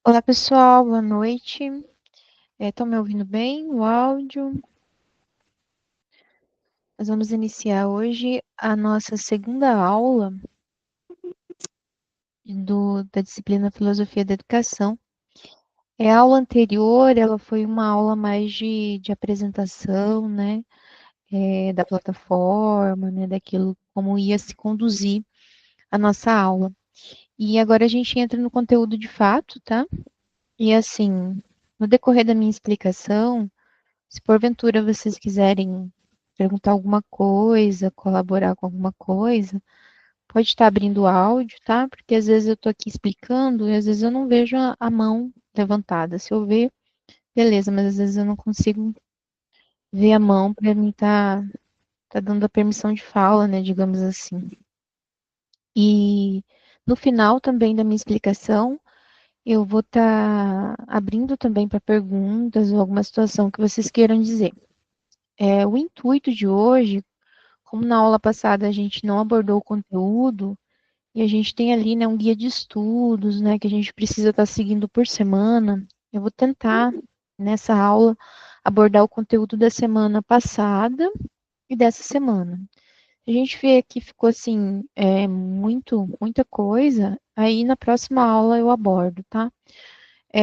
Olá, pessoal, boa noite. Estão me ouvindo bem? O áudio? Nós vamos iniciar hoje a nossa segunda aula da disciplina Filosofia da Educação. A aula anterior, ela foi uma aula mais de apresentação, né, da plataforma, né, daquilo como ia se conduzir a nossa aula. E agora a gente entra no conteúdo de fato, tá? E assim, no decorrer da minha explicação, se porventura vocês quiserem perguntar alguma coisa, colaborar com alguma coisa, pode estar abrindo o áudio, tá? Porque às vezes eu estou aqui explicando e às vezes eu não vejo a mão levantada. Se eu ver, beleza, mas às vezes eu não consigo ver a mão para mim tá dando a permissão de fala, né? Digamos assim. E no final também da minha explicação, eu vou estar abrindo também para perguntas ou alguma situação que vocês queiram dizer. O intuito de hoje, como na aula passada a gente não abordou o conteúdo, e a gente tem ali, né, um guia de estudos, né, que a gente precisa estar seguindo por semana, eu vou tentar, nessa aula, abordar o conteúdo da semana passada e dessa semana. A gente vê que ficou, assim, muita coisa, aí na próxima aula eu abordo, tá?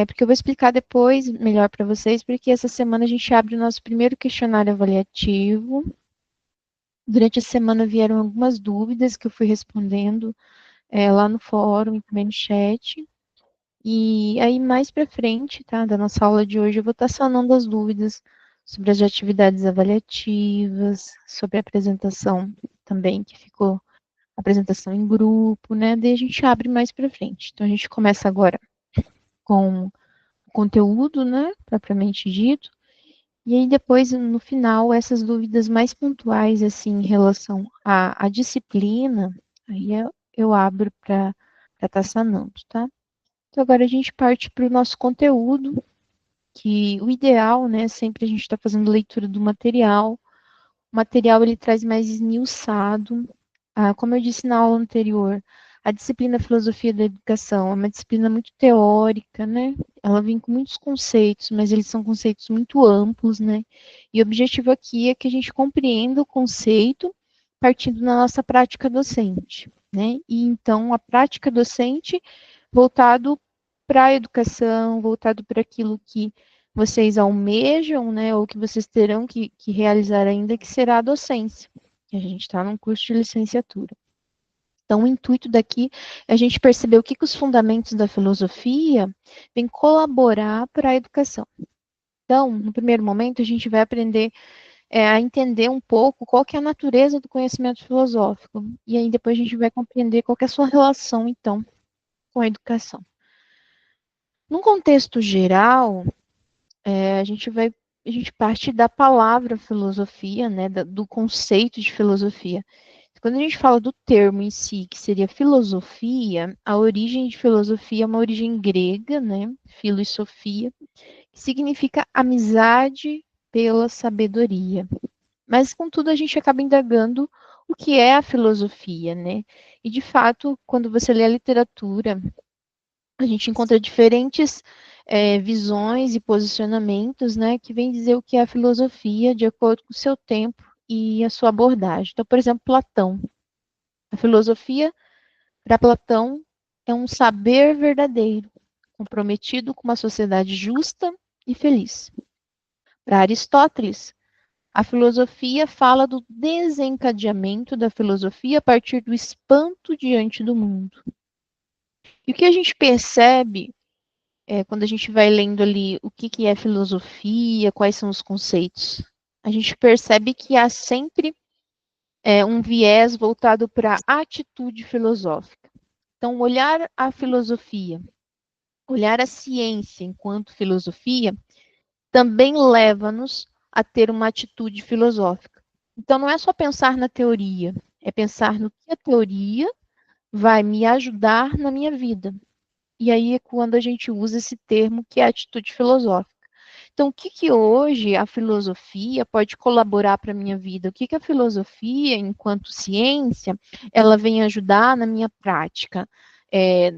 Porque eu vou explicar depois melhor para vocês, porque essa semana a gente abre o nosso primeiro questionário avaliativo. Durante a semana vieram algumas dúvidas que eu fui respondendo lá no fórum e também no chat. E aí, mais para frente, tá, da nossa aula de hoje, eu vou estar sanando as dúvidas sobre as atividades avaliativas, sobre a apresentação também, que ficou apresentação em grupo, né? Daí a gente abre mais para frente. Então, a gente começa agora com o conteúdo, né, propriamente dito. E aí depois, no final, essas dúvidas mais pontuais, assim, em relação à disciplina, aí eu abro para estar sanando, tá? Então agora a gente parte para o nosso conteúdo, que o ideal, né, sempre a gente está fazendo leitura do material. O material ele traz mais esmiuçado. Como eu disse na aula anterior, a disciplina Filosofia da Educação é uma disciplina muito teórica, né? Ela vem com muitos conceitos, mas eles são conceitos muito amplos, né? E o objetivo aqui é que a gente compreenda o conceito partindo da nossa prática docente, né? E então a prática docente voltado para a educação, voltado para aquilo que vocês almejam, né, ou que vocês terão que realizar ainda, que será a docência. A gente está num curso de licenciatura. Então, o intuito daqui é a gente perceber o que os fundamentos da filosofia vêm colaborar para a educação. Então, no primeiro momento, a gente vai aprender a entender um pouco qual que é a natureza do conhecimento filosófico. E aí depois a gente vai compreender qual que é a sua relação, então, com a educação. Num contexto geral, a gente parte da palavra filosofia, né, do conceito de filosofia. Quando a gente fala do termo em si, que seria filosofia, a origem de filosofia é uma origem grega, né, filo e sofia, que significa amizade pela sabedoria. Mas, contudo, a gente acaba indagando o que é a filosofia, né? E, de fato, quando você lê a literatura, a gente encontra diferentes visões e posicionamentos, né, que vêm dizer o que é a filosofia de acordo com o seu tempo e a sua abordagem. Então, por exemplo, Platão. A filosofia, para Platão, é um saber verdadeiro, comprometido com uma sociedade justa e feliz. Para Aristóteles, a filosofia fala do desencadeamento da filosofia a partir do espanto diante do mundo. E o que a gente percebe quando a gente vai lendo ali o que é filosofia, quais são os conceitos, a gente percebe que há sempre um viés voltado para a atitude filosófica. Então, olhar a filosofia, olhar a ciência enquanto filosofia, também leva-nos a ter uma atitude filosófica. Então, não é só pensar na teoria, é pensar no que a teoria vai me ajudar na minha vida. E aí é quando a gente usa esse termo que é a atitude filosófica. Então, o que hoje a filosofia pode colaborar para a minha vida? O que a filosofia, enquanto ciência, ela vem ajudar na minha prática?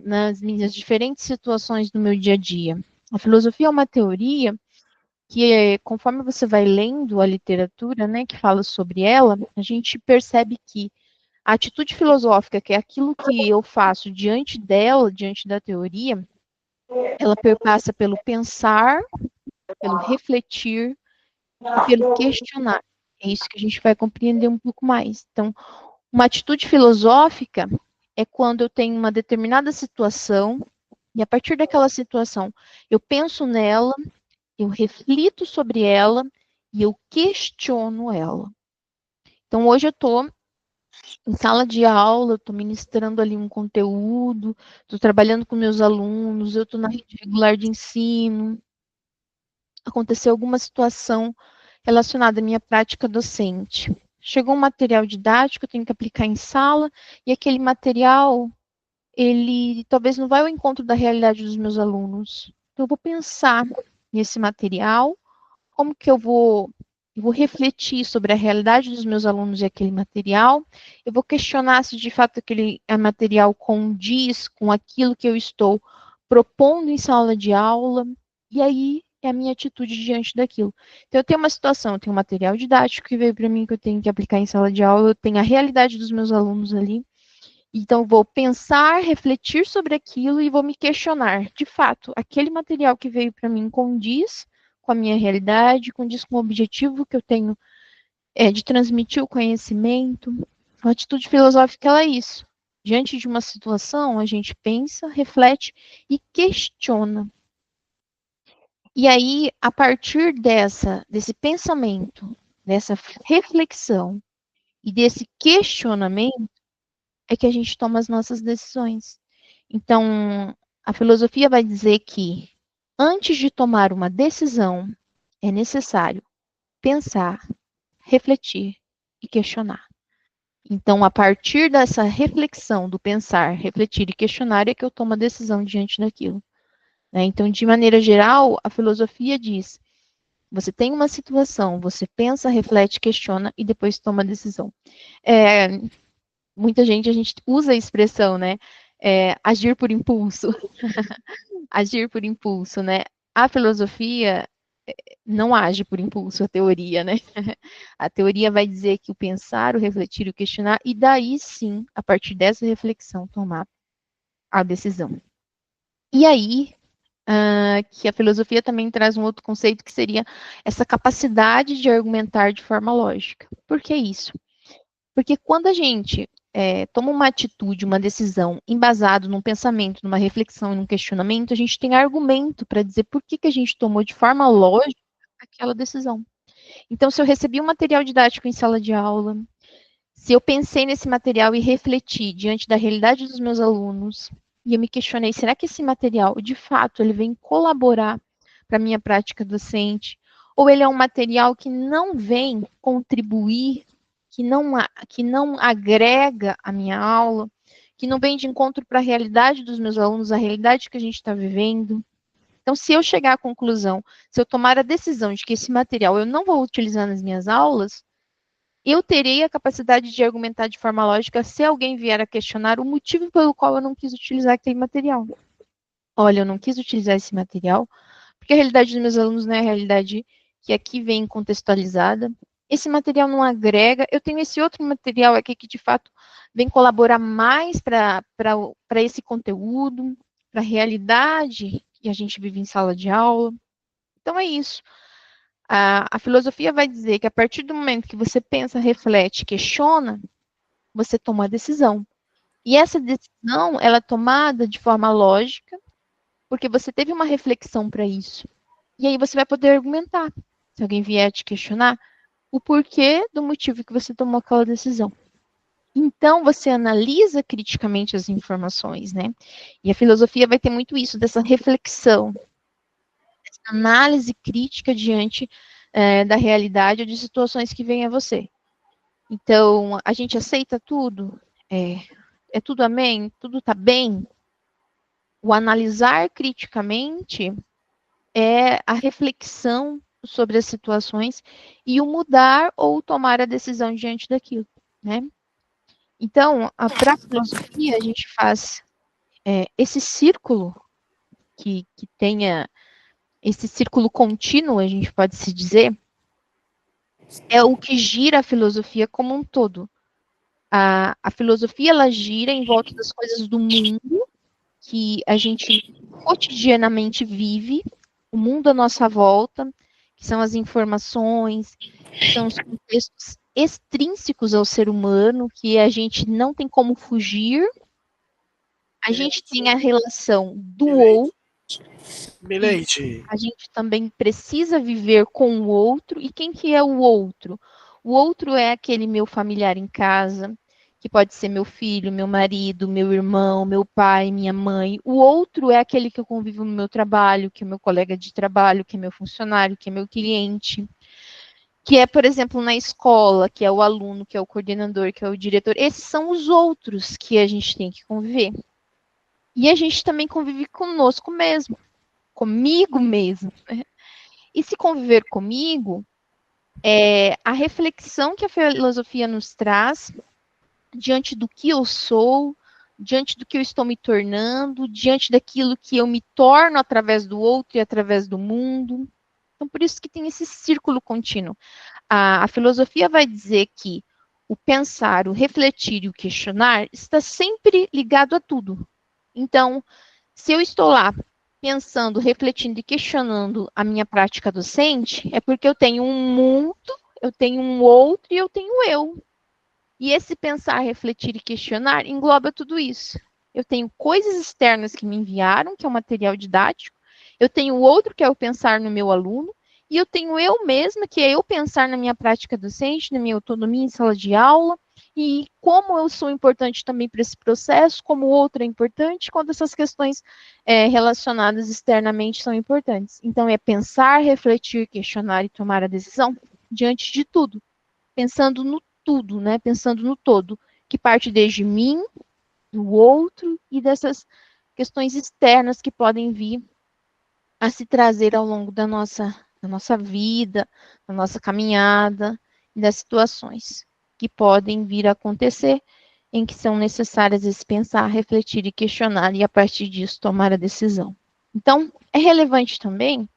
nas minhas diferentes situações do meu dia a dia. A filosofia é uma teoria que, conforme você vai lendo a literatura, né, que fala sobre ela, a gente percebe que a atitude filosófica, que é aquilo que eu faço diante dela, diante da teoria, ela perpassa pelo pensar, pelo refletir e pelo questionar. É isso que a gente vai compreender um pouco mais. Então, uma atitude filosófica é quando eu tenho uma determinada situação e a partir daquela situação eu penso nela, eu reflito sobre ela e eu questiono ela. Então, hoje eu estou em sala de aula, eu estou ministrando ali um conteúdo, estou trabalhando com meus alunos, eu estou na rede regular de ensino, aconteceu alguma situação relacionada à minha prática docente. Chegou um material didático, eu tenho que aplicar em sala, e aquele material, ele talvez não vai ao encontro da realidade dos meus alunos. Então, eu vou pensar nesse material, como que eu vou refletir sobre a realidade dos meus alunos e aquele material, eu vou questionar se de fato aquele material condiz com aquilo que eu estou propondo em sala de aula, e aí é a minha atitude diante daquilo. Então, eu tenho uma situação, eu tenho um material didático que veio para mim que eu tenho que aplicar em sala de aula, eu tenho a realidade dos meus alunos ali, então eu vou pensar, refletir sobre aquilo e vou me questionar. De fato, aquele material que veio para mim condiz com a minha realidade, condiz com o objetivo que eu tenho de transmitir o conhecimento. A atitude filosófica ela é isso. Diante de uma situação, a gente pensa, reflete e questiona. E aí, a partir desse pensamento, dessa reflexão e desse questionamento, é que a gente toma as nossas decisões. Então, a filosofia vai dizer que antes de tomar uma decisão, é necessário pensar, refletir e questionar. Então, a partir dessa reflexão do pensar, refletir e questionar, é que eu tomo a decisão diante daquilo. Né? Então, de maneira geral, a filosofia diz: você tem uma situação, você pensa, reflete, questiona e depois toma a decisão. É, muita gente, a gente usa a expressão, né? Agir por impulso. Agir por impulso, né? A filosofia não age por impulso, a teoria, né? A teoria vai dizer que o pensar, o refletir, o questionar, e daí sim, a partir dessa reflexão, tomar a decisão. E aí, que a filosofia também traz um outro conceito que seria essa capacidade de argumentar de forma lógica. Por que isso? Porque quando a gente toma uma atitude, uma decisão embasado num pensamento, numa reflexão e num questionamento, a gente tem argumento para dizer por que a gente tomou de forma lógica aquela decisão. Então, se eu recebi um material didático em sala de aula, se eu pensei nesse material e refleti diante da realidade dos meus alunos, e eu me questionei, será que esse material, de fato, ele vem colaborar para a minha prática docente? Ou ele é um material que não vem contribuir, que não agrega a minha aula, que não vem de encontro para a realidade dos meus alunos, a realidade que a gente está vivendo? Então, se eu chegar à conclusão, se eu tomar a decisão de que esse material eu não vou utilizar nas minhas aulas, eu terei a capacidade de argumentar de forma lógica se alguém vier a questionar o motivo pelo qual eu não quis utilizar aquele material. Olha, eu não quis utilizar esse material porque a realidade dos meus alunos não é a realidade que aqui vem contextualizada. Esse material não agrega. Eu tenho esse outro material aqui que, de fato, vem colaborar mais para esse conteúdo, para a realidade que a gente vive em sala de aula. Então, é isso. A filosofia vai dizer que a partir do momento que você pensa, reflete, questiona, você toma a decisão. E essa decisão, ela é tomada de forma lógica, porque você teve uma reflexão para isso. E aí você vai poder argumentar, se alguém vier te questionar, o porquê do motivo que você tomou aquela decisão. Então, você analisa criticamente as informações, né? E a filosofia vai ter muito isso, dessa reflexão, dessa análise crítica diante da realidade ou de situações que vêm a você. Então, a gente aceita tudo? É tudo amém? Tudo está bem? O analisar criticamente é a reflexão sobre as situações e o mudar ou tomar a decisão diante daquilo, né? Então, para a filosofia, a gente faz esse círculo que tenha esse círculo contínuo, a gente pode se dizer, é o que gira a filosofia como um todo. A filosofia, ela gira em volta das coisas do mundo que a gente cotidianamente vive, o mundo à nossa volta, que são as informações, que são os contextos extrínsecos ao ser humano, que a gente não tem como fugir. A gente tem a relação do ou, que Milady, a gente também precisa viver com o outro. E quem que é o outro? O outro é aquele meu familiar em casa, que pode ser meu filho, meu marido, meu irmão, meu pai, minha mãe. O outro é aquele que eu convivo no meu trabalho, que é meu colega de trabalho, que é meu funcionário, que é meu cliente, que é, por exemplo, na escola, que é o aluno, que é o coordenador, que é o diretor. Esses são os outros que a gente tem que conviver. E a gente também convive conosco mesmo, comigo mesmo. E se conviver comigo, a reflexão que a filosofia nos traz diante do que eu sou, diante do que eu estou me tornando, diante daquilo que eu me torno através do outro e através do mundo. Então, por isso que tem esse círculo contínuo. A filosofia vai dizer que o pensar, o refletir e o questionar está sempre ligado a tudo. Então, se eu estou lá pensando, refletindo e questionando a minha prática docente, é porque eu tenho um mundo, eu tenho um outro e eu tenho eu. E esse pensar, refletir e questionar engloba tudo isso. Eu tenho coisas externas que me enviaram, que é o material didático, eu tenho outro, que é o pensar no meu aluno, e eu tenho eu mesma, que é eu pensar na minha prática docente, na minha autonomia em sala de aula, e como eu sou importante também para esse processo, como o outro é importante, quando essas questões relacionadas externamente são importantes. Então, é pensar, refletir, questionar e tomar a decisão diante de tudo, pensando no tudo, né? Pensando no todo, que parte desde mim, do outro e dessas questões externas que podem vir a se trazer ao longo da nossa vida, da nossa caminhada e das situações que podem vir a acontecer em que são necessárias esse pensar, refletir e questionar e a partir disso tomar a decisão. Então, é relevante também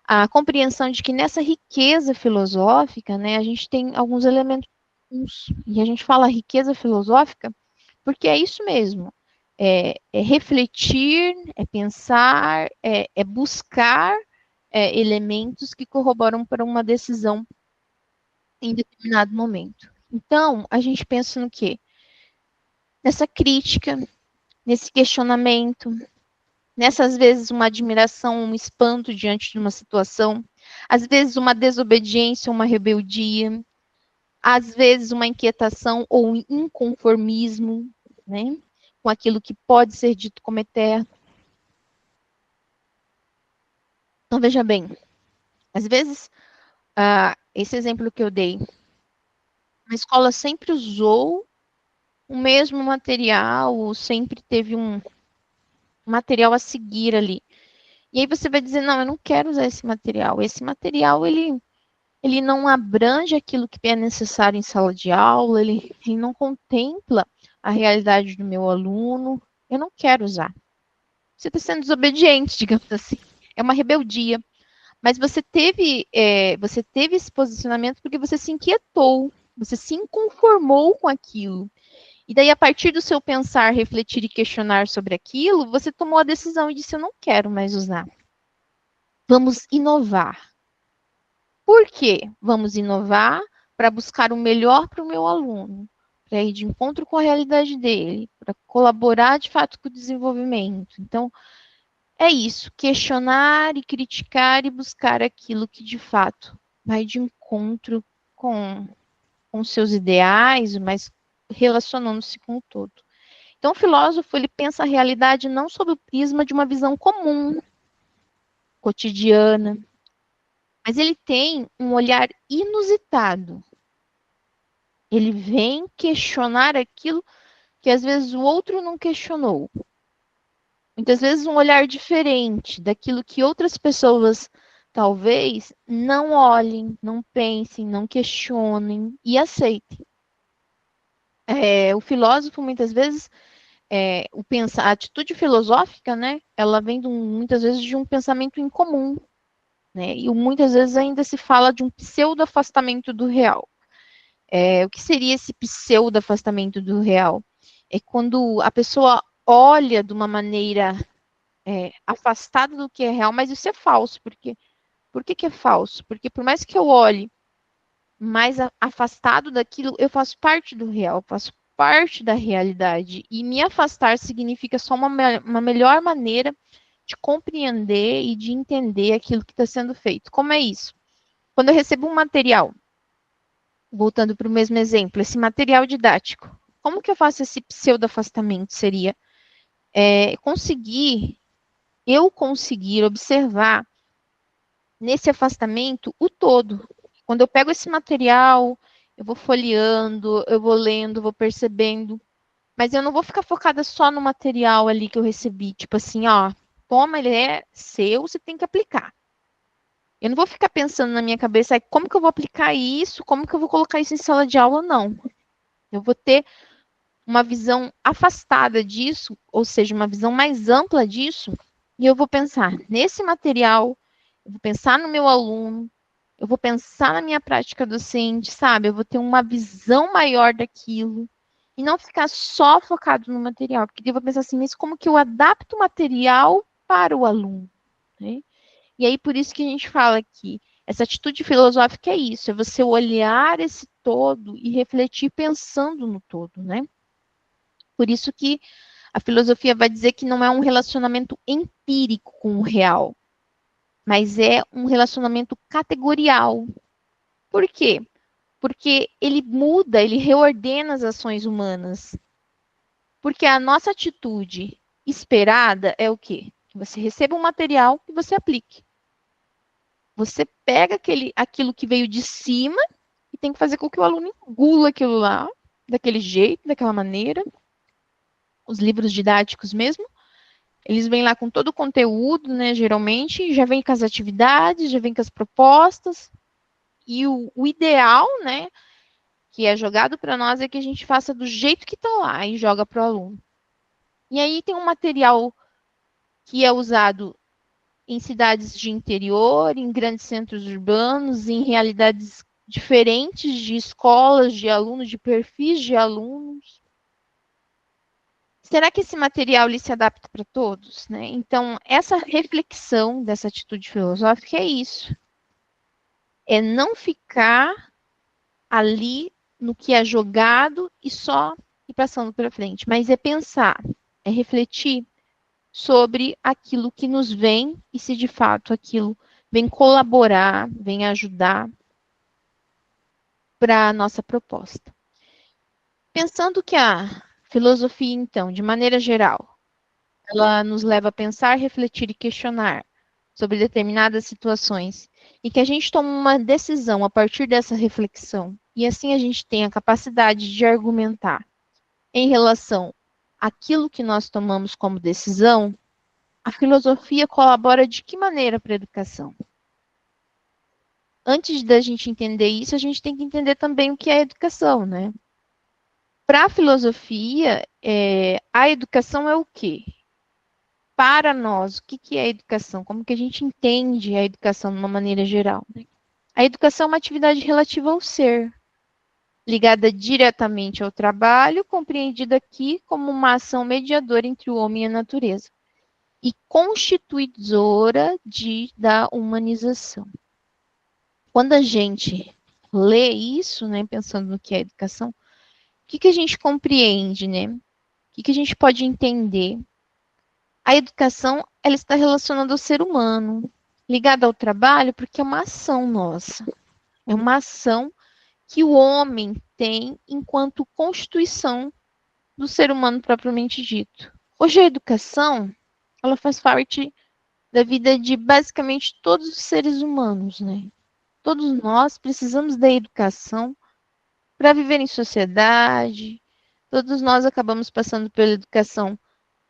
a compreensão de que nessa riqueza filosófica, né, a gente tem alguns elementos, e a gente fala riqueza filosófica porque é isso mesmo. É refletir, é pensar, é buscar elementos que corroboram para uma decisão em determinado momento. Então, a gente pensa no quê? Nessa crítica, nesse questionamento, nessas vezes uma admiração, um espanto diante de uma situação, às vezes uma desobediência, uma rebeldia, às vezes uma inquietação ou um inconformismo, né, com aquilo que pode ser dito como eterno. Então, veja bem, às vezes, esse exemplo que eu dei, a escola sempre usou o mesmo material, ou sempre teve um material a seguir ali. E aí você vai dizer, não, eu não quero usar esse material. Esse material, ele não abrange aquilo que é necessário em sala de aula, ele não contempla a realidade do meu aluno, eu não quero usar. Você está sendo desobediente, digamos assim. É uma rebeldia. Mas você teve esse posicionamento porque você se inquietou, você se inconformou com aquilo. E daí, a partir do seu pensar, refletir e questionar sobre aquilo, você tomou a decisão e disse: eu não quero mais usar. Vamos inovar. Por quê? Vamos inovar para buscar o melhor para o meu aluno, para ir de encontro com a realidade dele, para colaborar de fato com o desenvolvimento. Então, é isso, questionar e criticar e buscar aquilo que de fato vai de encontro com seus ideais, mas relacionando-se com o todo. Então, o filósofo, ele pensa a realidade não sob o prisma de uma visão comum, cotidiana, mas ele tem um olhar inusitado. Ele vem questionar aquilo que às vezes o outro não questionou. Muitas vezes um olhar diferente daquilo que outras pessoas talvez não olhem, não pensem, não questionem e aceitem. O filósofo muitas vezes a atitude filosófica, né, ela vem muitas vezes de um pensamento incomum, né, e muitas vezes ainda se fala de um pseudo-afastamento do real. O que seria esse pseudo-afastamento do real? É quando a pessoa olha de uma maneira afastada do que é real, mas isso é falso. Por que que é falso? Porque por mais que eu olhe mais afastado daquilo, eu faço parte do real, eu faço parte da realidade. E me afastar significa só uma melhor maneira de compreender e de entender aquilo que está sendo feito. Como é isso? Quando eu recebo um material, voltando para o mesmo exemplo, esse material didático, como que eu faço esse pseudo-afastamento? Seria eu conseguir observar nesse afastamento o todo. Quando eu pego esse material, eu vou folheando, eu vou lendo, vou percebendo, mas eu não vou ficar focada só no material ali que eu recebi, tipo assim, ó, toma, ele é seu, você tem que aplicar. Eu não vou ficar pensando na minha cabeça, como que eu vou aplicar isso, como que eu vou colocar isso em sala de aula, não. Eu vou ter uma visão afastada disso, ou seja, uma visão mais ampla disso, e eu vou pensar nesse material, eu vou pensar no meu aluno, eu vou pensar na minha prática docente, sabe? Eu vou ter uma visão maior daquilo e não ficar só focado no material, porque eu vou pensar assim, mas como que eu adapto o material para o aluno, né? E aí por isso que a gente fala que essa atitude filosófica é isso, é você olhar esse todo e refletir pensando no todo, né? Por isso que a filosofia vai dizer que não é um relacionamento empírico com o real, mas é um relacionamento categorial. Por quê? Porque ele muda, ele reordena as ações humanas. Porque a nossa atitude esperada é o quê? Que você receba um material e você aplique. Você pega aquilo que veio de cima e tem que fazer com que o aluno engula aquilo lá, daquele jeito, daquela maneira. Os livros didáticos mesmo. Eles vêm lá com todo o conteúdo, né? Geralmente, já vem com as atividades, já vem com as propostas. E o ideal, né? Que é jogado para nós é que a gente faça do jeito que está lá e joga para o aluno. E aí tem um material que é usado em cidades de interior, em grandes centros urbanos, em realidades diferentes de escolas, de alunos, de perfis de alunos. Será que esse material ele se adapta para todos, né? Então, essa reflexão dessa atitude filosófica é isso. É não ficar ali no que é jogado e só ir passando para frente, mas é pensar, é refletir sobre aquilo que nos vem e se de fato aquilo vem colaborar, vem ajudar para a nossa proposta. Pensando que a filosofia, então, de maneira geral, ela nos leva a pensar, refletir e questionar sobre determinadas situações e que a gente toma uma decisão a partir dessa reflexão e assim a gente tem a capacidade de argumentar em relação àquilo que nós tomamos como decisão, a filosofia colabora de que maneira para a educação? Antes da gente entender isso, a gente tem que entender também o que é educação, né? Para a filosofia, a educação é o quê? Para nós, o que que é educação? Como que a gente entende a educação de uma maneira geral, né? A educação é uma atividade relativa ao ser, ligada diretamente ao trabalho, compreendida aqui como uma ação mediadora entre o homem e a natureza, e constituidora da humanização. Quando a gente lê isso, né, pensando no que é educação, o que que a gente compreende, né? O que que a gente pode entender? A educação, ela está relacionada ao ser humano, ligada ao trabalho, porque é uma ação nossa. É uma ação que o homem tem enquanto constituição do ser humano propriamente dito. Hoje a educação, ela faz parte da vida de basicamente todos os seres humanos, né? Todos nós precisamos da educação para viver em sociedade. Todos nós acabamos passando pela educação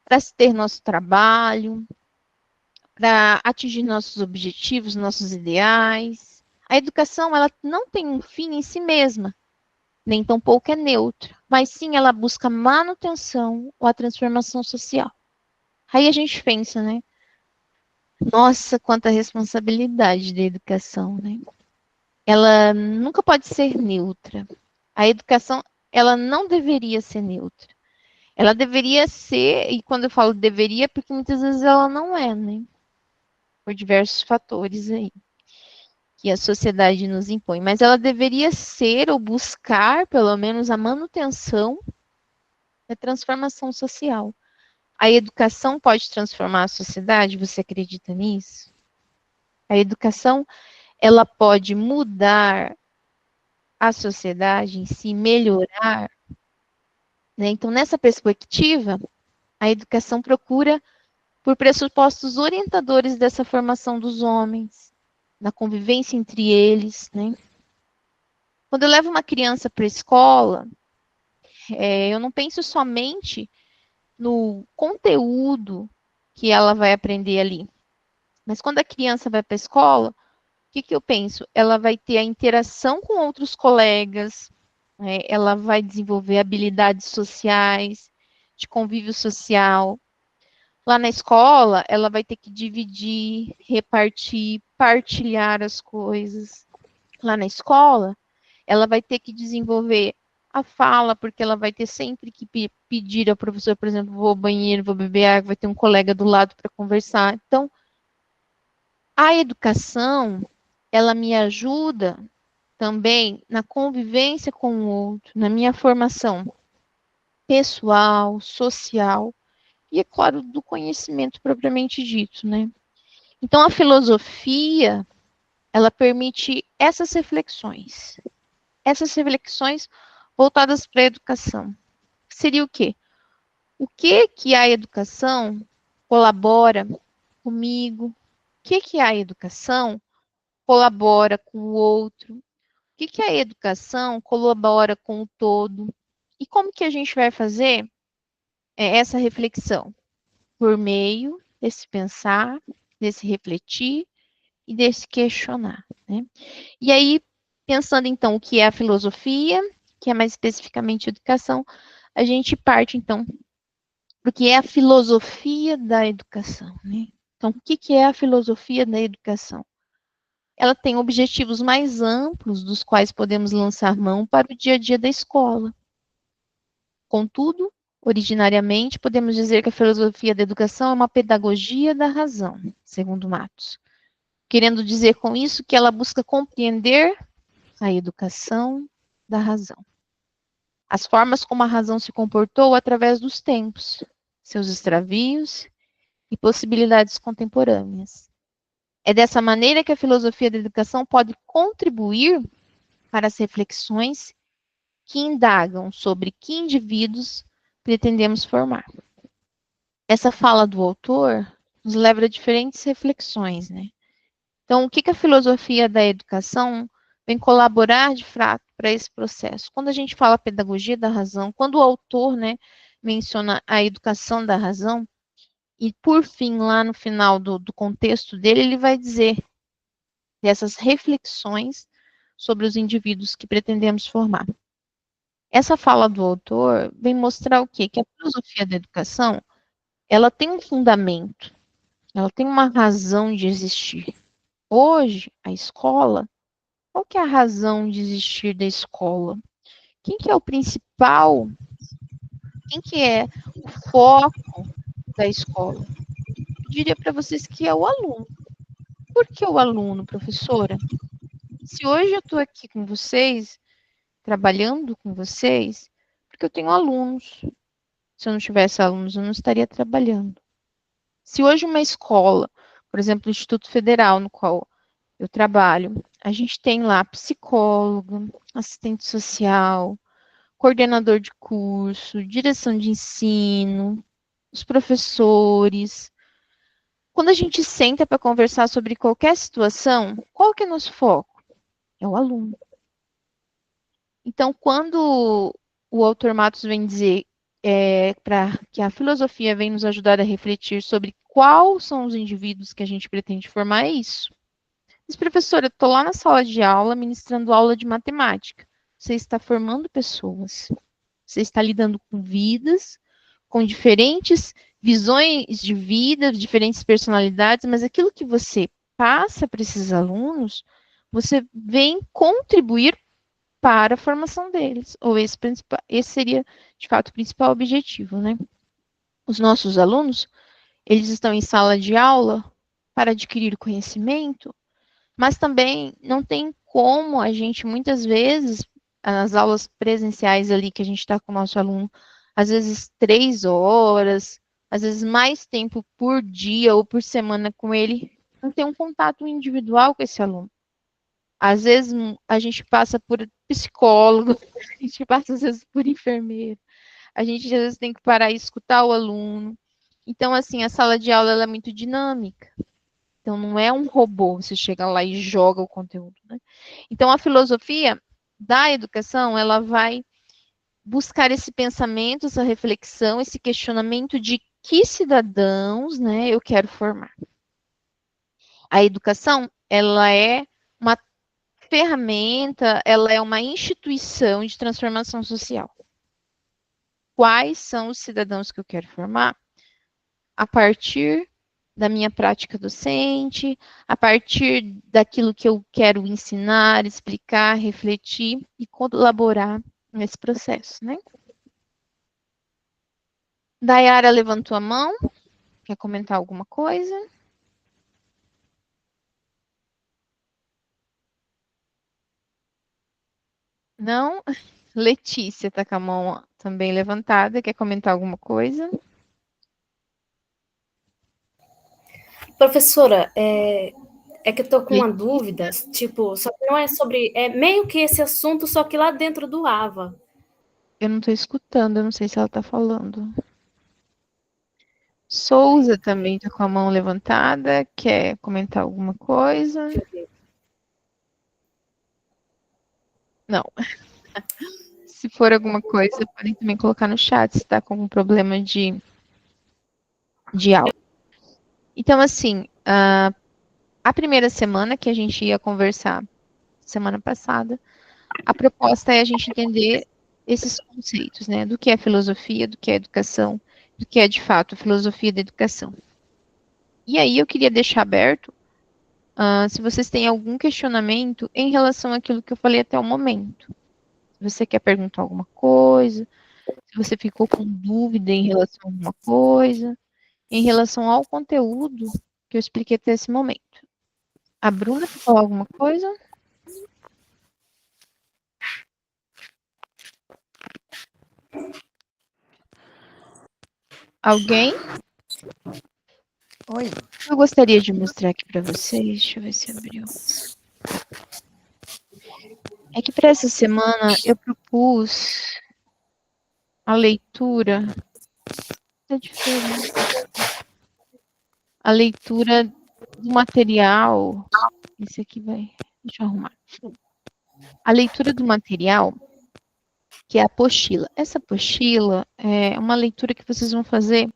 para ter nosso trabalho, para atingir nossos objetivos, nossos ideais. A educação, ela não tem um fim em si mesma, nem tampouco é neutra, mas sim ela busca manutenção ou a transformação social. Aí a gente pensa, né? Nossa, quanta responsabilidade da educação, né? Ela nunca pode ser neutra. A educação, ela não deveria ser neutra. Ela deveria ser, e quando eu falo deveria, porque muitas vezes ela não é, né? Por diversos fatores aí que a sociedade nos impõe. Mas ela deveria ser ou buscar, pelo menos, a manutenção da transformação social. A educação pode transformar a sociedade? Você acredita nisso? A educação, ela pode mudar a sociedade em si, melhorar, né? Então, nessa perspectiva, a educação procura por pressupostos orientadores dessa formação dos homens, na convivência entre eles, né? Quando eu levo uma criança para a escola, eu não penso somente no conteúdo que ela vai aprender ali, mas quando a criança vai para a escola, o que, que eu penso? Ela vai ter a interação com outros colegas, né? Ela vai desenvolver habilidades sociais, de convívio social. Lá na escola, ela vai ter que dividir, repartir, partilhar as coisas. Lá na escola, ela vai ter que desenvolver a fala, porque ela vai ter sempre que pedir ao professor, por exemplo, vou ao banheiro, vou beber água, vai ter um colega do lado para conversar. Então, a educação, ela me ajuda também na convivência com o outro, na minha formação pessoal, social e, é claro, do conhecimento propriamente dito, né? Então, a filosofia, ela permite essas reflexões voltadas para a educação. Seria o quê? O que que a educação colabora comigo? O que que a educação colabora com o outro? O que que a educação colabora com o todo? E como que a gente vai fazer essa reflexão? Por meio desse pensar, desse refletir e desse questionar, né? E aí, pensando então o que é a filosofia, que é mais especificamente educação, a gente parte então do que é a filosofia da educação, né? Então, o que que é a filosofia da educação? Ela tem objetivos mais amplos dos quais podemos lançar mão para o dia a dia da escola. Contudo, originariamente, podemos dizer que a filosofia da educação é uma pedagogia da razão, segundo Matos. Querendo dizer com isso que ela busca compreender a educação da razão. As formas como a razão se comportou através dos tempos, seus extravios e possibilidades contemporâneas. É dessa maneira que a filosofia da educação pode contribuir para as reflexões que indagam sobre que indivíduos pretendemos formar. Essa fala do autor nos leva a diferentes reflexões, né? Então, o que a filosofia da educação vem colaborar de fato para esse processo? Quando a gente fala pedagogia da razão, quando o autor, né, menciona a educação da razão, e por fim, lá no final do contexto dele, ele vai dizer dessas reflexões sobre os indivíduos que pretendemos formar. Essa fala do autor vem mostrar o quê? Que a filosofia da educação, ela tem um fundamento, ela tem uma razão de existir. Hoje, a escola, qual que é a razão de existir da escola? Quem que é o principal? Quem que é o foco da escola? Eu diria para vocês que é o aluno. Por que o aluno, professora? Se hoje eu estou aqui com vocês, trabalhando com vocês, porque eu tenho alunos. Se eu não tivesse alunos, eu não estaria trabalhando. Se hoje uma escola, por exemplo, o Instituto Federal, no qual eu trabalho, a gente tem lá psicólogo, assistente social, coordenador de curso, direção de ensino, os professores. Quando a gente senta para conversar sobre qualquer situação, qual que é nosso foco? É o aluno. Então, quando o autor Matos vem dizer que a filosofia vem nos ajudar a refletir sobre quais são os indivíduos que a gente pretende formar, é isso. Mas, professora, eu estou lá na sala de aula ministrando aula de matemática. você está formando pessoas. Você está lidando com vidas, com diferentes visões de vida, diferentes personalidades, mas aquilo que você passa para esses alunos, você vem contribuir para a formação deles. Ou esse seria, de fato, o principal objetivo, né? Os nossos alunos, eles estão em sala de aula para adquirir conhecimento, mas também não tem como a gente, muitas vezes, as aulas presenciais ali que a gente está com o nosso aluno, às vezes 3 horas, às vezes mais tempo por dia ou por semana com ele, não tem um contato individual com esse aluno. Às vezes a gente passa por psicólogo, a gente passa às vezes por enfermeiro, a gente às vezes tem que parar e escutar o aluno. Então, assim, a sala de aula ela é muito dinâmica. Então, não é um robô, você chega lá e joga o conteúdo, né? Então, a filosofia da educação, ela vai buscar esse pensamento, essa reflexão, esse questionamento de que cidadãos, né, eu quero formar. A educação, ela é uma ferramenta, ela é uma instituição de transformação social. Quais são os cidadãos que eu quero formar? A partir da minha prática docente, a partir daquilo que eu quero ensinar, explicar, refletir e colaborar nesse processo, né? Dayara levantou a mão, quer comentar alguma coisa? Não? Letícia está com a mão também levantada, quer comentar alguma coisa? Professora, é que eu tô com uma dúvida, tipo, só que não é sobre, é meio que esse assunto, só que lá dentro do AVA. Eu não estou escutando, eu não sei se ela está falando. Souza também está com a mão levantada, quer comentar alguma coisa? Não. Se for alguma coisa, podem também colocar no chat se está com algum problema de áudio. Então, assim, a primeira semana que a gente ia conversar, semana passada, a proposta é a gente entender esses conceitos, né? Do que é filosofia, do que é educação, do que é, de fato, a filosofia da educação. E aí eu queria deixar aberto, se vocês têm algum questionamento em relação àquilo que eu falei até o momento. Se você quer perguntar alguma coisa, se você ficou com dúvida em relação a alguma coisa, em relação ao conteúdo que eu expliquei até esse momento. A Bruna quer falar alguma coisa? Alguém? Oi. Eu gostaria de mostrar aqui para vocês. Deixa eu ver se abriu. É que para essa semana eu propus a leitura. É diferente. A leitura do material. Esse aqui vai. Deixa eu arrumar. A leitura do material, que é a apostila. Essa apostila é uma leitura que vocês vão fazer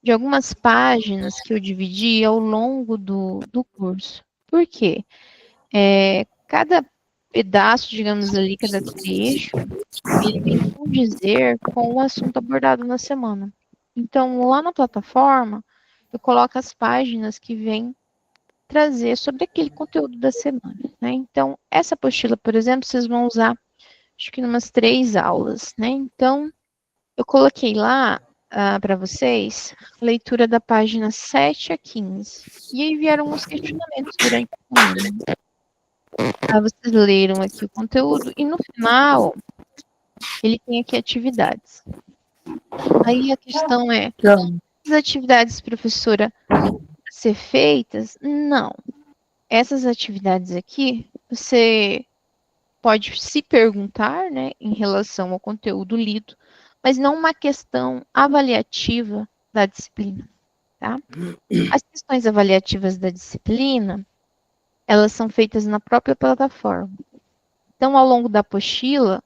de algumas páginas que eu dividi ao longo do curso. Por quê? Cada pedaço, digamos ali, cada trecho, ele vem condizer com o assunto abordado na semana. Então, lá na plataforma, eu coloco as páginas que vêm trazer sobre aquele conteúdo da semana, né? Então, essa apostila, por exemplo, vocês vão usar, acho que umas 3 aulas, né? Então, eu coloquei lá para vocês a leitura da página 7 a 15. E aí vieram os questionamentos durante a semana. Vocês leram aqui o conteúdo e no final ele tem aqui atividades. Aí a questão é, as atividades, professora, ser feitas? Não. Essas atividades aqui, você pode se perguntar, né, em relação ao conteúdo lido, mas não uma questão avaliativa da disciplina, tá? As questões avaliativas da disciplina, elas são feitas na própria plataforma. Então, ao longo da apostila,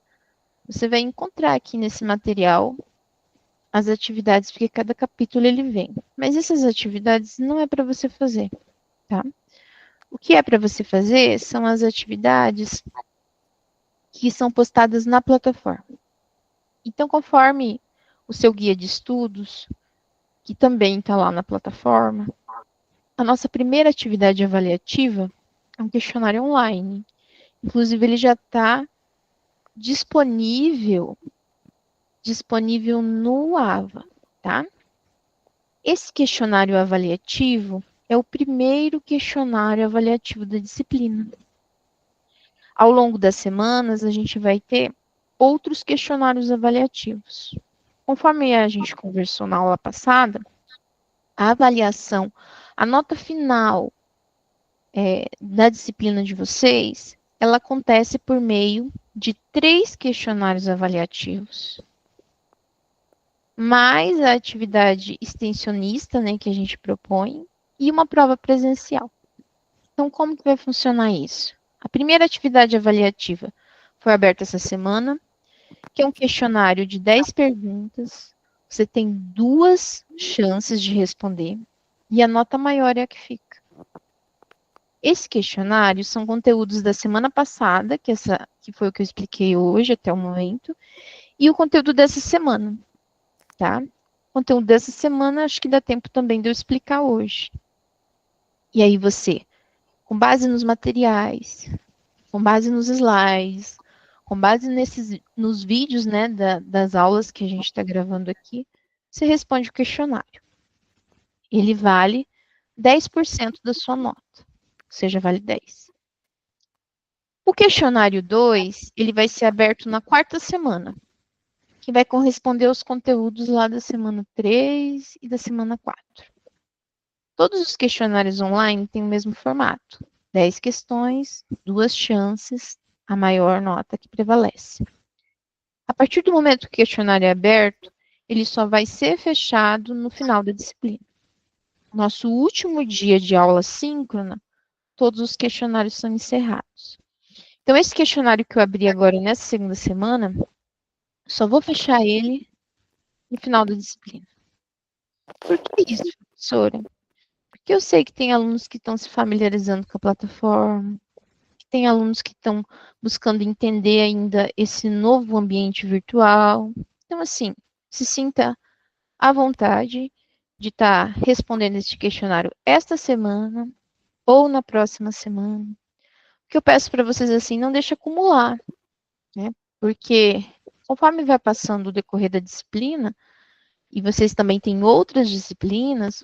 você vai encontrar aqui nesse material as atividades, porque cada capítulo ele vem. Mas essas atividades não é para você fazer, tá? O que é para você fazer são as atividades que são postadas na plataforma. Então, conforme o seu guia de estudos, que também está lá na plataforma, a nossa primeira atividade avaliativa é um questionário online. Inclusive, ele já está disponível no AVA, tá? Esse questionário avaliativo é o primeiro questionário avaliativo da disciplina. Ao longo das semanas, a gente vai ter outros questionários avaliativos. Conforme a gente conversou na aula passada, a avaliação, a nota final da disciplina de vocês, ela acontece por meio de 3 questionários avaliativos, mais a atividade extensionista, né, que a gente propõe, e uma prova presencial. Então, como que vai funcionar isso? A primeira atividade avaliativa foi aberta essa semana, que é um questionário de 10 perguntas. Você tem 2 chances de responder, e a nota maior é a que fica. Esse questionário são conteúdos da semana passada, que foi o que eu expliquei hoje até o momento, e o conteúdo dessa semana, tá? O conteúdo dessa semana, acho que dá tempo também de eu explicar hoje. E aí você, com base nos materiais, com base nos slides, com base nos vídeos, né, das aulas que a gente está gravando aqui, você responde o questionário. Ele vale 10% da sua nota, ou seja, vale 10. O questionário 2, ele vai ser aberto na 4ª semana, que vai corresponder aos conteúdos lá da semana 3 e da semana 4. Todos os questionários online têm o mesmo formato. 10 questões, 2 chances, a maior nota que prevalece. A partir do momento que o questionário é aberto, ele só vai ser fechado no final da disciplina. Nosso último dia de aula síncrona, todos os questionários são encerrados. Então, esse questionário que eu abri agora nessa segunda semana, só vou fechar ele no final da disciplina. Por que isso, professora? Porque eu sei que tem alunos que estão se familiarizando com a plataforma, que tem alunos que estão buscando entender ainda esse novo ambiente virtual. Então, assim, se sinta à vontade de estar respondendo este questionário esta semana ou na próxima semana. O que eu peço para vocês, assim, não deixe acumular, né? Porque conforme vai passando o decorrer da disciplina, e vocês também têm outras disciplinas,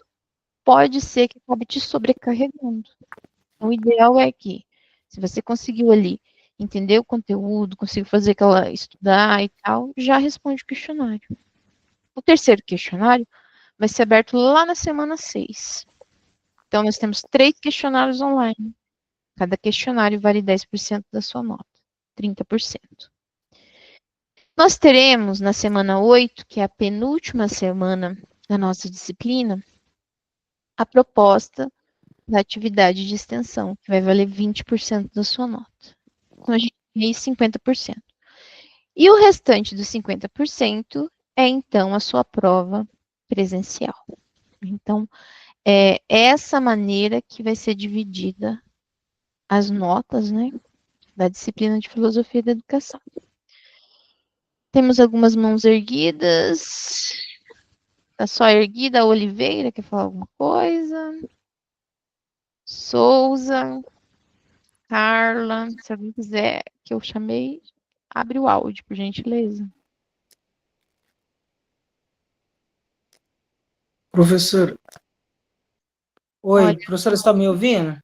pode ser que acabe te sobrecarregando. Então, o ideal é que, se você conseguiu ali entender o conteúdo, conseguiu fazer aquela estudar e tal, já responde o questionário. O terceiro questionário vai ser aberto lá na semana 6. Então, nós temos 3 questionários online. Cada questionário vale 10% da sua nota, 30%. Nós teremos na semana 8, que é a penúltima semana da nossa disciplina, a proposta da atividade de extensão, que vai valer 20% da sua nota. Então, a gente tem 50%. E o restante dos 50% é, então, a sua prova presencial. Então, é essa maneira que vai ser dividida as notas, né, da disciplina de Filosofia da Educação. Temos algumas mãos erguidas. Tá só erguida a Oliveira, quer falar alguma coisa? Souza, Carla, se alguém quiser que eu chamei, abre o áudio, por gentileza. Professor, oi, Olha, professora, está me ouvindo?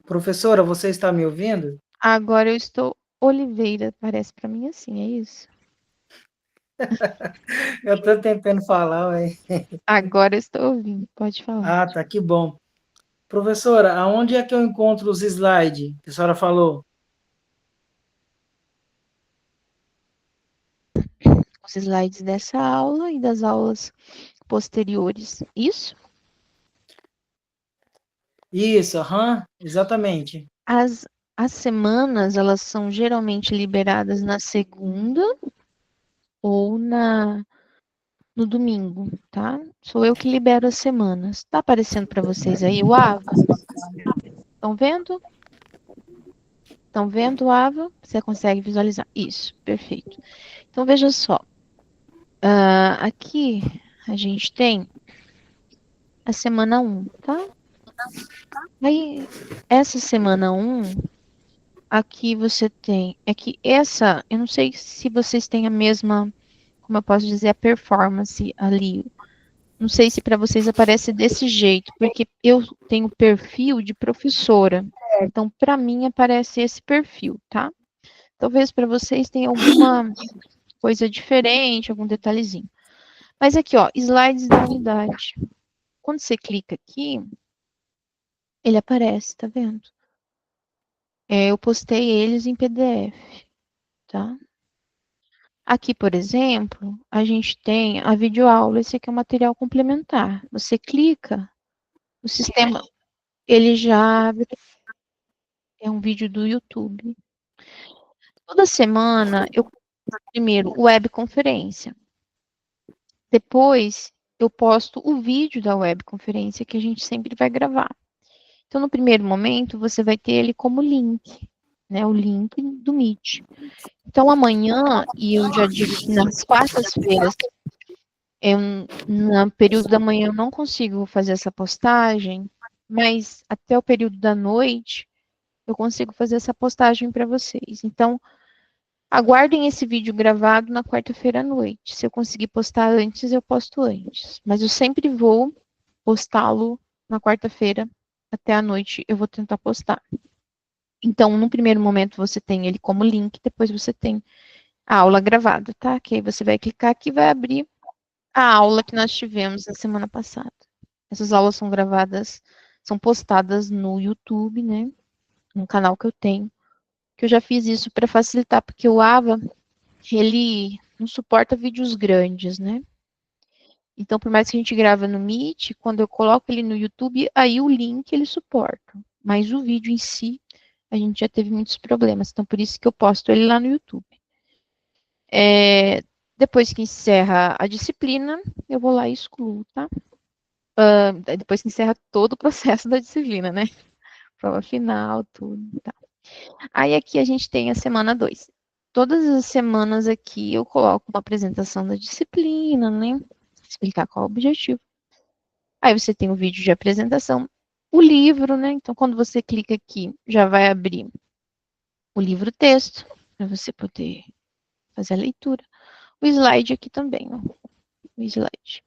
Professora, você está me ouvindo? agora eu estou Oliveira, parece para mim assim, é isso? Eu estou tentando falar, ué. Agora eu estou ouvindo, pode falar. Ah, tá, que bom. Professora, aonde é que eu encontro os slides que a senhora falou? Os slides dessa aula e das aulas posteriores, isso? Isso, aham, exatamente. As semanas, elas são geralmente liberadas na segunda ou no domingo, tá? Sou eu que libero as semanas. Tá aparecendo para vocês aí o AVA? Estão vendo? Estão vendo, Ava? Você consegue visualizar? Isso, perfeito. Então, veja só. Aqui a gente tem a semana 1, tá? Aí, essa semana 1, aqui você tem. É que essa, eu não sei se vocês têm a mesma, como eu posso dizer, a performance ali. Não sei se para vocês aparece desse jeito, porque eu tenho perfil de professora. Então, para mim, aparece esse perfil, tá? Talvez para vocês tenha alguma coisa diferente, algum detalhezinho. Mas aqui, ó, slides da unidade. Quando você clica aqui, ele aparece, tá vendo? Eu postei eles em PDF, tá? Aqui, por exemplo, a gente tem a videoaula. Esse aqui é o material complementar. Você clica, o sistema, ele já abre. É um vídeo do YouTube. Toda semana, primeiro, webconferência. Depois, eu posto o vídeo da webconferência que a gente sempre vai gravar. Então, no primeiro momento, você vai ter ele como link, né? O link do Meet. Então, amanhã, e eu já digo que nas quartas-feiras, no período da manhã eu não consigo fazer essa postagem, mas até o período da noite eu consigo fazer essa postagem para vocês. Então, aguardem esse vídeo gravado na quarta-feira à noite. Se eu conseguir postar antes, eu posto antes. Mas eu sempre vou postá-lo na quarta-feira até a noite. Eu vou tentar postar. Então, no primeiro momento, você tem ele como link, depois você tem a aula gravada, tá? Que aí você vai clicar aqui e vai abrir a aula que nós tivemos na semana passada. Essas aulas são gravadas, são postadas no YouTube, né? No canal que eu tenho. Que eu já fiz isso para facilitar, porque o Ava, ele não suporta vídeos grandes, né? Então, por mais que a gente grava no Meet, quando eu coloco ele no YouTube, aí o link ele suporta. Mas o vídeo em si, a gente já teve muitos problemas. Então, por isso que eu posto ele lá no YouTube. Depois que encerra a disciplina, eu vou lá e excluo, tá? Depois que encerra todo o processo da disciplina, né? Prova final, tudo, tá? Aí aqui a gente tem a semana 2. Todas as semanas aqui eu coloco uma apresentação da disciplina, né? Explicar qual é o objetivo. Aí você tem o vídeo de apresentação, o livro, né? Então, quando você clica aqui, já vai abrir o livro texto, para você poder fazer a leitura. O slide aqui também, ó. O slide.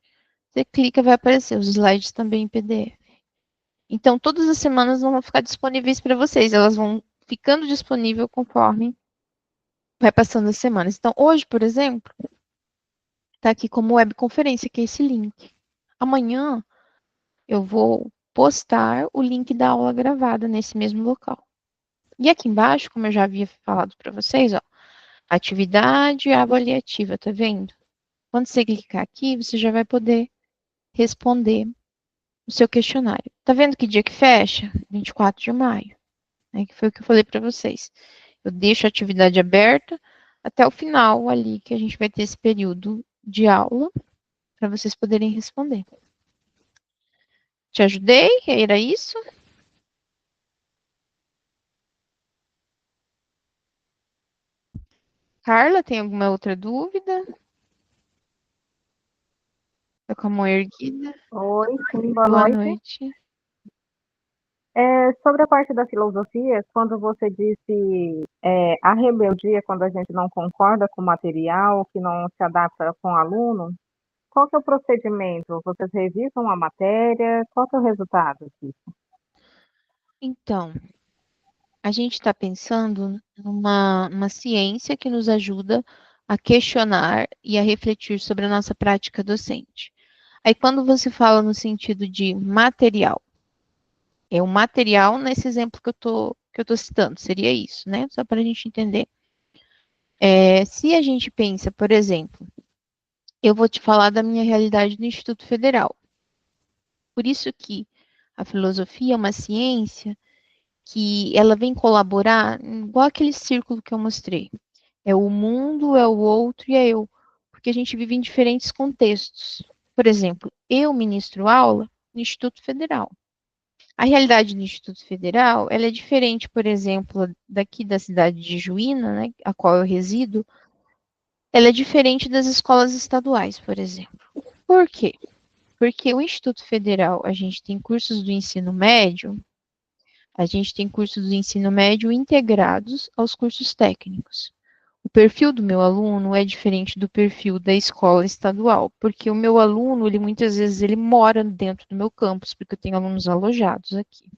Você clica, vai aparecer os slides também em PDF. Então, todas as semanas vão ficar disponíveis para vocês. Elas vão ficando disponíveis conforme vai passando as semanas. Então, hoje, por exemplo, está aqui como webconferência, que é esse link. Amanhã, eu vou postar o link da aula gravada nesse mesmo local. E aqui embaixo, como eu já havia falado para vocês, ó, atividade avaliativa, tá vendo? Quando você clicar aqui, você já vai poder responder o seu questionário. Tá vendo que dia que fecha? 24 de maio. Né, que foi o que eu falei para vocês. Eu deixo a atividade aberta até o final ali, que a gente vai ter esse período de aula, para vocês poderem responder. Te ajudei? Era isso? Carla, tem alguma outra dúvida? Tá com a mão erguida? Oi, sim, boa Boa noite. noite. Sobre a parte da filosofia, quando você disse a rebeldia, quando a gente não concorda com o material, que não se adapta com o aluno, qual que é o procedimento? Vocês revisam a matéria? Qual que é o resultado disso? Então, a gente está pensando numa ciência que nos ajuda a questionar e a refletir sobre a nossa prática docente. Aí, quando você fala no sentido de material, é o material nesse exemplo que eu tô citando, seria isso, né? Só para a gente entender. Se a gente pensa, por exemplo, eu vou te falar da minha realidade no Instituto Federal. Por isso que a filosofia é uma ciência que ela vem colaborar, igual aquele círculo que eu mostrei. É o mundo, é o outro e é eu. Porque a gente vive em diferentes contextos. Por exemplo, eu ministro aula no Instituto Federal. A realidade do Instituto Federal, ela é diferente, por exemplo, daqui da cidade de Juína, né, a qual eu resido, ela é diferente das escolas estaduais, por exemplo. Por quê? Porque o Instituto Federal, a gente tem cursos do ensino médio, a gente tem cursos do ensino médio integrados aos cursos técnicos. O perfil do meu aluno é diferente do perfil da escola estadual, porque o meu aluno, ele muitas vezes ele mora dentro do meu campus, porque eu tenho alunos alojados aqui.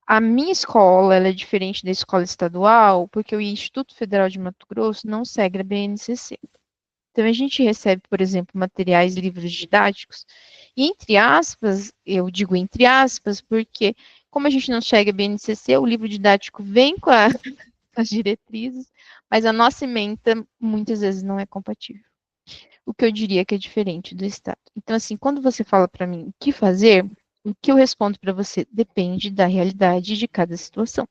A minha escola, ela é diferente da escola estadual, porque o Instituto Federal de Mato Grosso não segue a BNCC. Então, a gente recebe, por exemplo, materiais, livros didáticos, e entre aspas, eu digo entre aspas, porque como a gente não segue a BNCC, o livro didático vem com as diretrizes, mas a nossa ementa muitas vezes não é compatível. O que eu diria que é diferente do Estado. Então, assim, quando você fala para mim o que fazer, o que eu respondo para você depende da realidade de cada situação.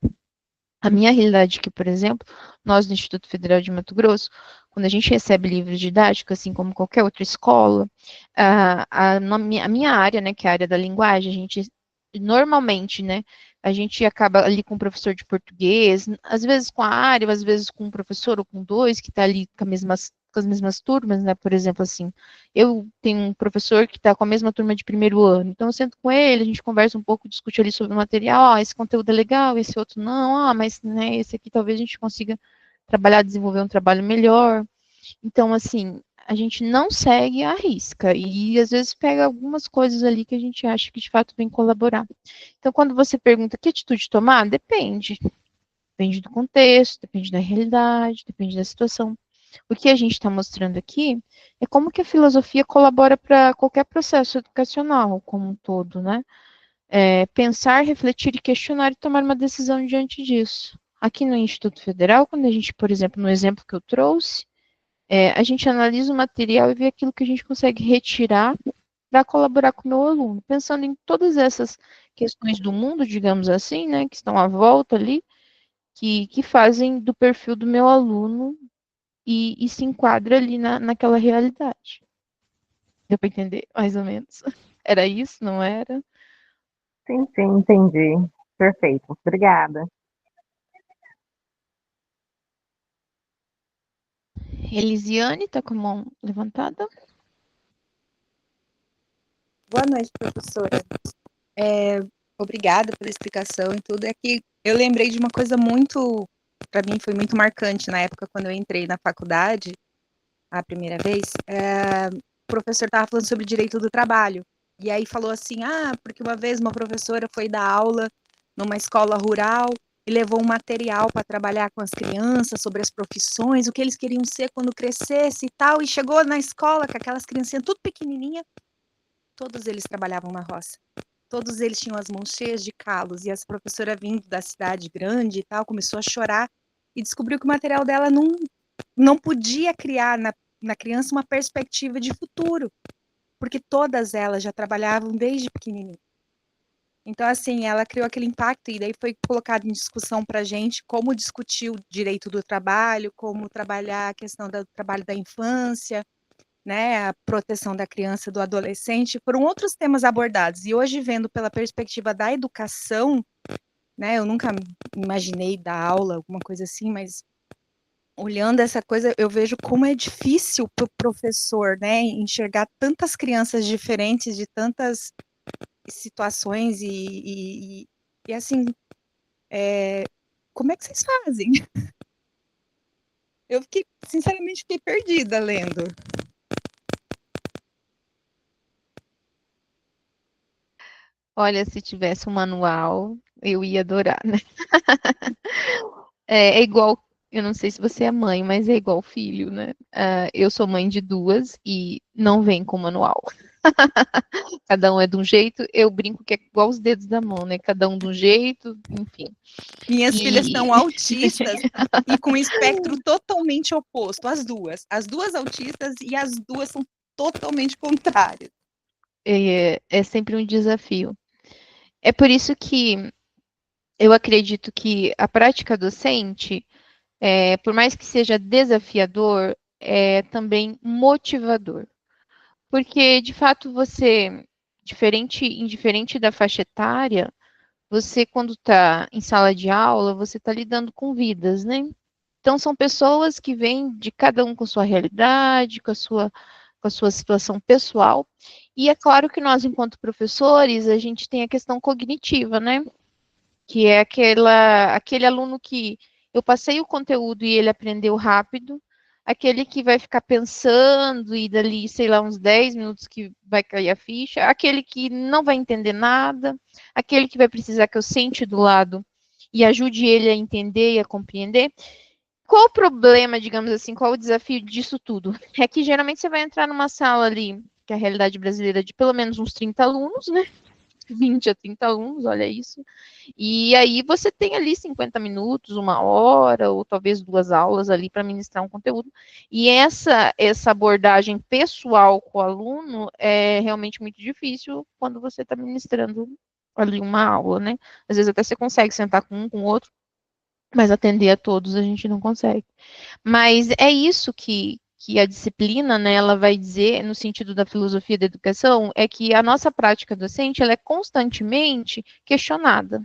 A minha realidade aqui, por exemplo, nós no Instituto Federal de Mato Grosso, quando a gente recebe livros didáticos, assim como qualquer outra escola, a minha área, né, que é a área da linguagem, a gente normalmente, né, a gente acaba ali com o professor de português, às vezes com a área, às vezes com um professor ou com dois que está ali com as mesmas turmas, né, por exemplo, assim, eu tenho um professor que está com a mesma turma de primeiro ano, então eu sento com ele, a gente conversa um pouco, discute ali sobre o material, esse conteúdo é legal, esse outro não, mas, né, esse aqui talvez a gente consiga trabalhar, desenvolver um trabalho melhor. Então, assim, a gente não segue à risca e às vezes pega algumas coisas ali que a gente acha que de fato vem colaborar. Então, quando você pergunta que atitude tomar, depende. Depende do contexto, depende da realidade, depende da situação. O que a gente está mostrando aqui é como que a filosofia colabora para qualquer processo educacional como um todo, né? Pensar, refletir e questionar e tomar uma decisão diante disso. Aqui no Instituto Federal, quando a gente, por exemplo, no exemplo que eu trouxe, a gente analisa o material e vê aquilo que a gente consegue retirar para colaborar com o meu aluno, pensando em todas essas questões do mundo, digamos assim, né, que estão à volta ali, que fazem do perfil do meu aluno e se enquadra ali naquela realidade. Deu para entender, mais ou menos? Era isso, não era? Sim, sim, entendi. Perfeito. Obrigada. Elisiane está com a mão levantada. Boa noite, professora. Obrigada pela explicação e tudo. É que eu lembrei de uma coisa muito, para mim, foi muito marcante na época quando eu entrei na faculdade, a primeira vez. O professor estava falando sobre direito do trabalho. E aí falou assim, porque uma vez uma professora foi dar aula numa escola rural e levou um material para trabalhar com as crianças sobre as profissões, o que eles queriam ser quando crescesse e tal, e chegou na escola com aquelas criancinhas tudo pequenininha, todos eles trabalhavam na roça. Todos eles tinham as mãos cheias de calos, e essa professora vindo da cidade grande e tal, começou a chorar e descobriu que o material dela não podia criar na criança uma perspectiva de futuro, porque todas elas já trabalhavam desde pequenininha. Então, assim, ela criou aquele impacto e daí foi colocado em discussão para a gente como discutir o direito do trabalho, como trabalhar a questão do trabalho da infância, né, a proteção da criança e do adolescente, foram outros temas abordados. E hoje, vendo pela perspectiva da educação, né, eu nunca imaginei dar aula, alguma coisa assim, mas olhando essa coisa, eu vejo como é difícil para o professor, né, enxergar tantas crianças diferentes de tantas situações e assim, como é que vocês fazem? Eu fiquei, sinceramente, fiquei perdida lendo. Olha, se tivesse um manual, eu ia adorar, né? É igual, eu não sei se você é mãe, mas é igual filho, né? Eu sou mãe de duas e não vem com manual. Cada um é de um jeito, eu brinco que é igual os dedos da mão, né? Cada um de um jeito, enfim. Minhas filhas E são autistas e com um espectro totalmente oposto, as duas. As duas autistas e as duas são totalmente contrárias. é sempre um desafio. É por isso que eu acredito que a prática docente, por mais que seja desafiador, é também motivador. Porque, de fato, você, indiferente da faixa etária, você, quando está em sala de aula, você está lidando com vidas, né? Então, são pessoas que vêm de cada um com sua realidade, com a sua situação pessoal. E é claro que nós, enquanto professores, a gente tem a questão cognitiva, né? Que é aquele aluno que eu passei o conteúdo e ele aprendeu rápido, aquele que vai ficar pensando e dali, sei lá, uns 10 minutos que vai cair a ficha, aquele que não vai entender nada, aquele que vai precisar que eu sente do lado e ajude ele a entender e a compreender. Qual o problema, digamos assim, qual o desafio disso tudo? É que geralmente você vai entrar numa sala ali, que é a realidade brasileira, de pelo menos uns 30 alunos, né? 20 a 30 alunos, olha isso. E aí você tem ali 50 minutos, 1 hora, ou talvez 2 aulas ali para ministrar um conteúdo. E essa abordagem pessoal com o aluno é realmente muito difícil quando você está ministrando ali uma aula, né? Às vezes até você consegue sentar com um, com o outro, mas atender a todos a gente não consegue. Mas é isso que a disciplina, né, ela vai dizer, no sentido da filosofia da educação, é que a nossa prática docente, ela é constantemente questionada.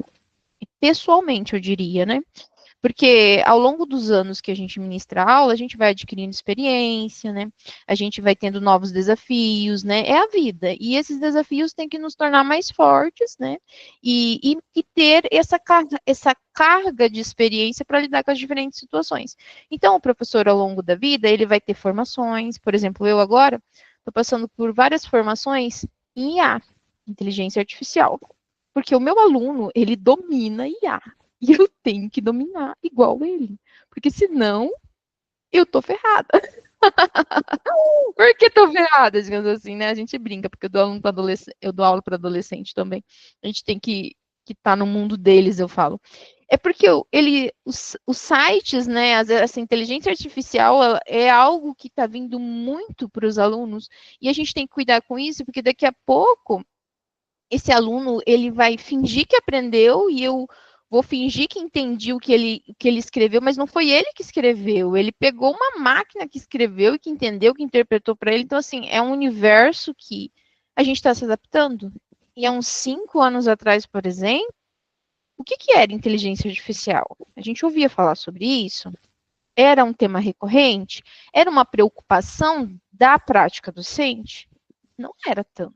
Pessoalmente, eu diria, né? Porque ao longo dos anos que a gente ministra a aula, a gente vai adquirindo experiência, né? A gente vai tendo novos desafios, né? É a vida. E esses desafios têm que nos tornar mais fortes, né? E ter essa carga de experiência para lidar com as diferentes situações. Então, o professor, ao longo da vida, ele vai ter formações. Por exemplo, eu agora estou passando por várias formações em IA, inteligência artificial. Porque o meu aluno, ele domina IA. E eu tenho que dominar igual ele. Porque senão, eu tô ferrada. Por que tô ferrada, digamos assim, né? A gente brinca, porque eu dou aula para adolescente também. A gente tem que estar no mundo deles, eu falo. É porque os sites, né, essa inteligência artificial é algo que está vindo muito para os alunos, e a gente tem que cuidar com isso, porque daqui a pouco, esse aluno, ele vai fingir que aprendeu, e eu vou fingir que entendi o que ele escreveu, mas não foi ele que escreveu. Ele pegou uma máquina que escreveu e que entendeu, que interpretou para ele. Então, assim, é um universo que a gente está se adaptando. E há uns 5 anos atrás, por exemplo, o que era inteligência artificial? A gente ouvia falar sobre isso? Era um tema recorrente? Era uma preocupação da prática docente? Não era tanto.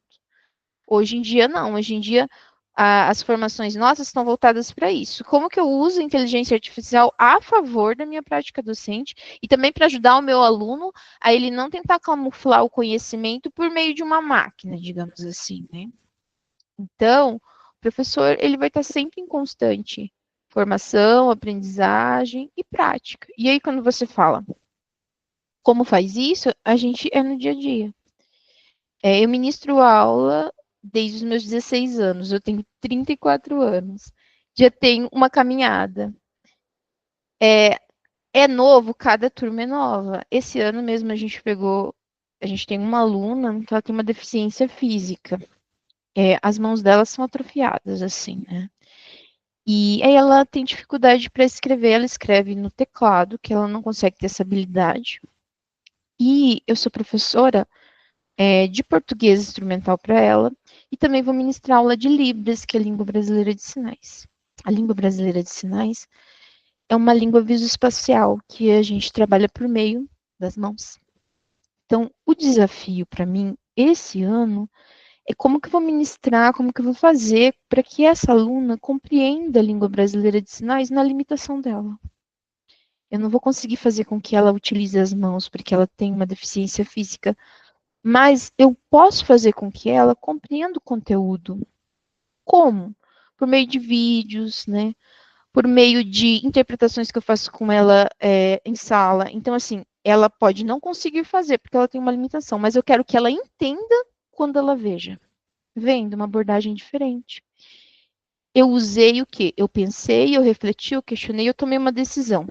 Hoje em dia, não. Hoje em dia, as formações nossas estão voltadas para isso. Como que eu uso a inteligência artificial a favor da minha prática docente e também para ajudar o meu aluno a ele não tentar camuflar o conhecimento por meio de uma máquina, digamos assim, né? Então, o professor, ele vai estar sempre em constante formação, aprendizagem e prática. E aí, quando você fala como faz isso, a gente é no dia a dia. Eu ministro aula desde os meus 16 anos, eu tenho 34 anos, já tenho uma caminhada. É novo, cada turma é nova. Esse ano mesmo a gente tem uma aluna que ela tem uma deficiência física. As mãos dela são atrofiadas, assim, né? E aí ela tem dificuldade para escrever, ela escreve no teclado, que ela não consegue ter essa habilidade. E eu sou professora de português instrumental para ela, e também vou ministrar aula de Libras, que é a língua brasileira de sinais. A língua brasileira de sinais é uma língua visoespacial, que a gente trabalha por meio das mãos. Então, o desafio para mim, esse ano, é como que eu vou ministrar, como que eu vou fazer para que essa aluna compreenda a língua brasileira de sinais na limitação dela. Eu não vou conseguir fazer com que ela utilize as mãos, porque ela tem uma deficiência física, mas eu posso fazer com que ela compreenda o conteúdo. Como? Por meio de vídeos, né? Por meio de interpretações que eu faço com ela em sala. Então, assim, ela pode não conseguir fazer, porque ela tem uma limitação, mas eu quero que ela entenda quando ela veja. Vendo uma abordagem diferente. Eu usei o quê? Eu pensei, eu refleti, eu questionei, eu tomei uma decisão.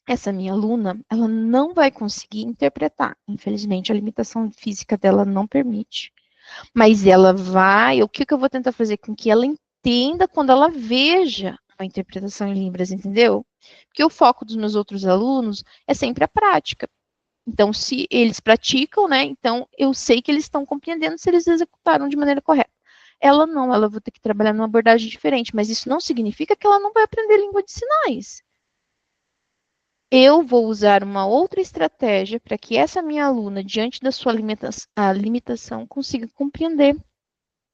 Essa minha aluna, ela não vai conseguir interpretar. Infelizmente, a limitação física dela não permite. Mas ela vai, o que eu vou tentar fazer com que ela entenda quando ela veja uma interpretação em Libras, entendeu? Porque o foco dos meus outros alunos é sempre a prática. Então, se eles praticam, né, então eu sei que eles estão compreendendo se eles executaram de maneira correta. Ela não, ela vai ter que trabalhar numa abordagem diferente, mas isso não significa que ela não vai aprender língua de sinais. Eu vou usar uma outra estratégia para que essa minha aluna, diante da sua limitação, consiga compreender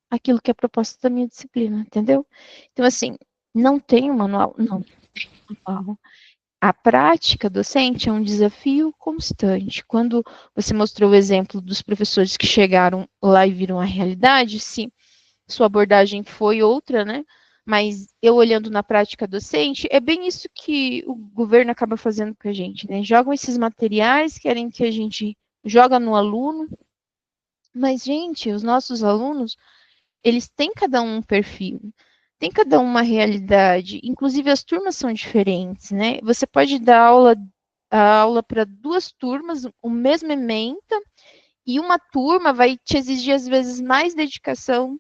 aquilo que é proposta da minha disciplina, entendeu? Então, assim, não tem um manual, não tem um manual. A prática docente é um desafio constante. Quando você mostrou o exemplo dos professores que chegaram lá e viram a realidade, sim, sua abordagem foi outra, né? Mas eu olhando na prática docente, é bem isso que o governo acaba fazendo com a gente, né? Jogam esses materiais, querem que a gente joga no aluno, mas, gente, os nossos alunos, eles têm cada um perfil, tem cada uma realidade, inclusive as turmas são diferentes, né? Você pode dar a aula para 2 turmas, o mesmo ementa, e uma turma vai te exigir, às vezes, mais dedicação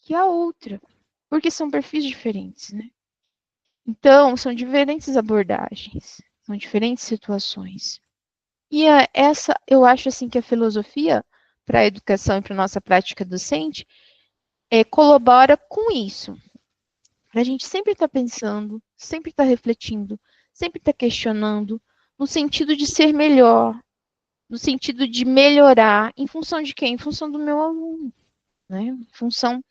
que a outra, porque são perfis diferentes, né? Então, são diferentes abordagens, são diferentes situações. E essa, eu acho assim que a filosofia para a educação e para a nossa prática docente colabora com isso. Para a gente sempre estar pensando, sempre estar refletindo, sempre estar questionando, no sentido de ser melhor, no sentido de melhorar, em função de quem? Em função do meu aluno, né? Em função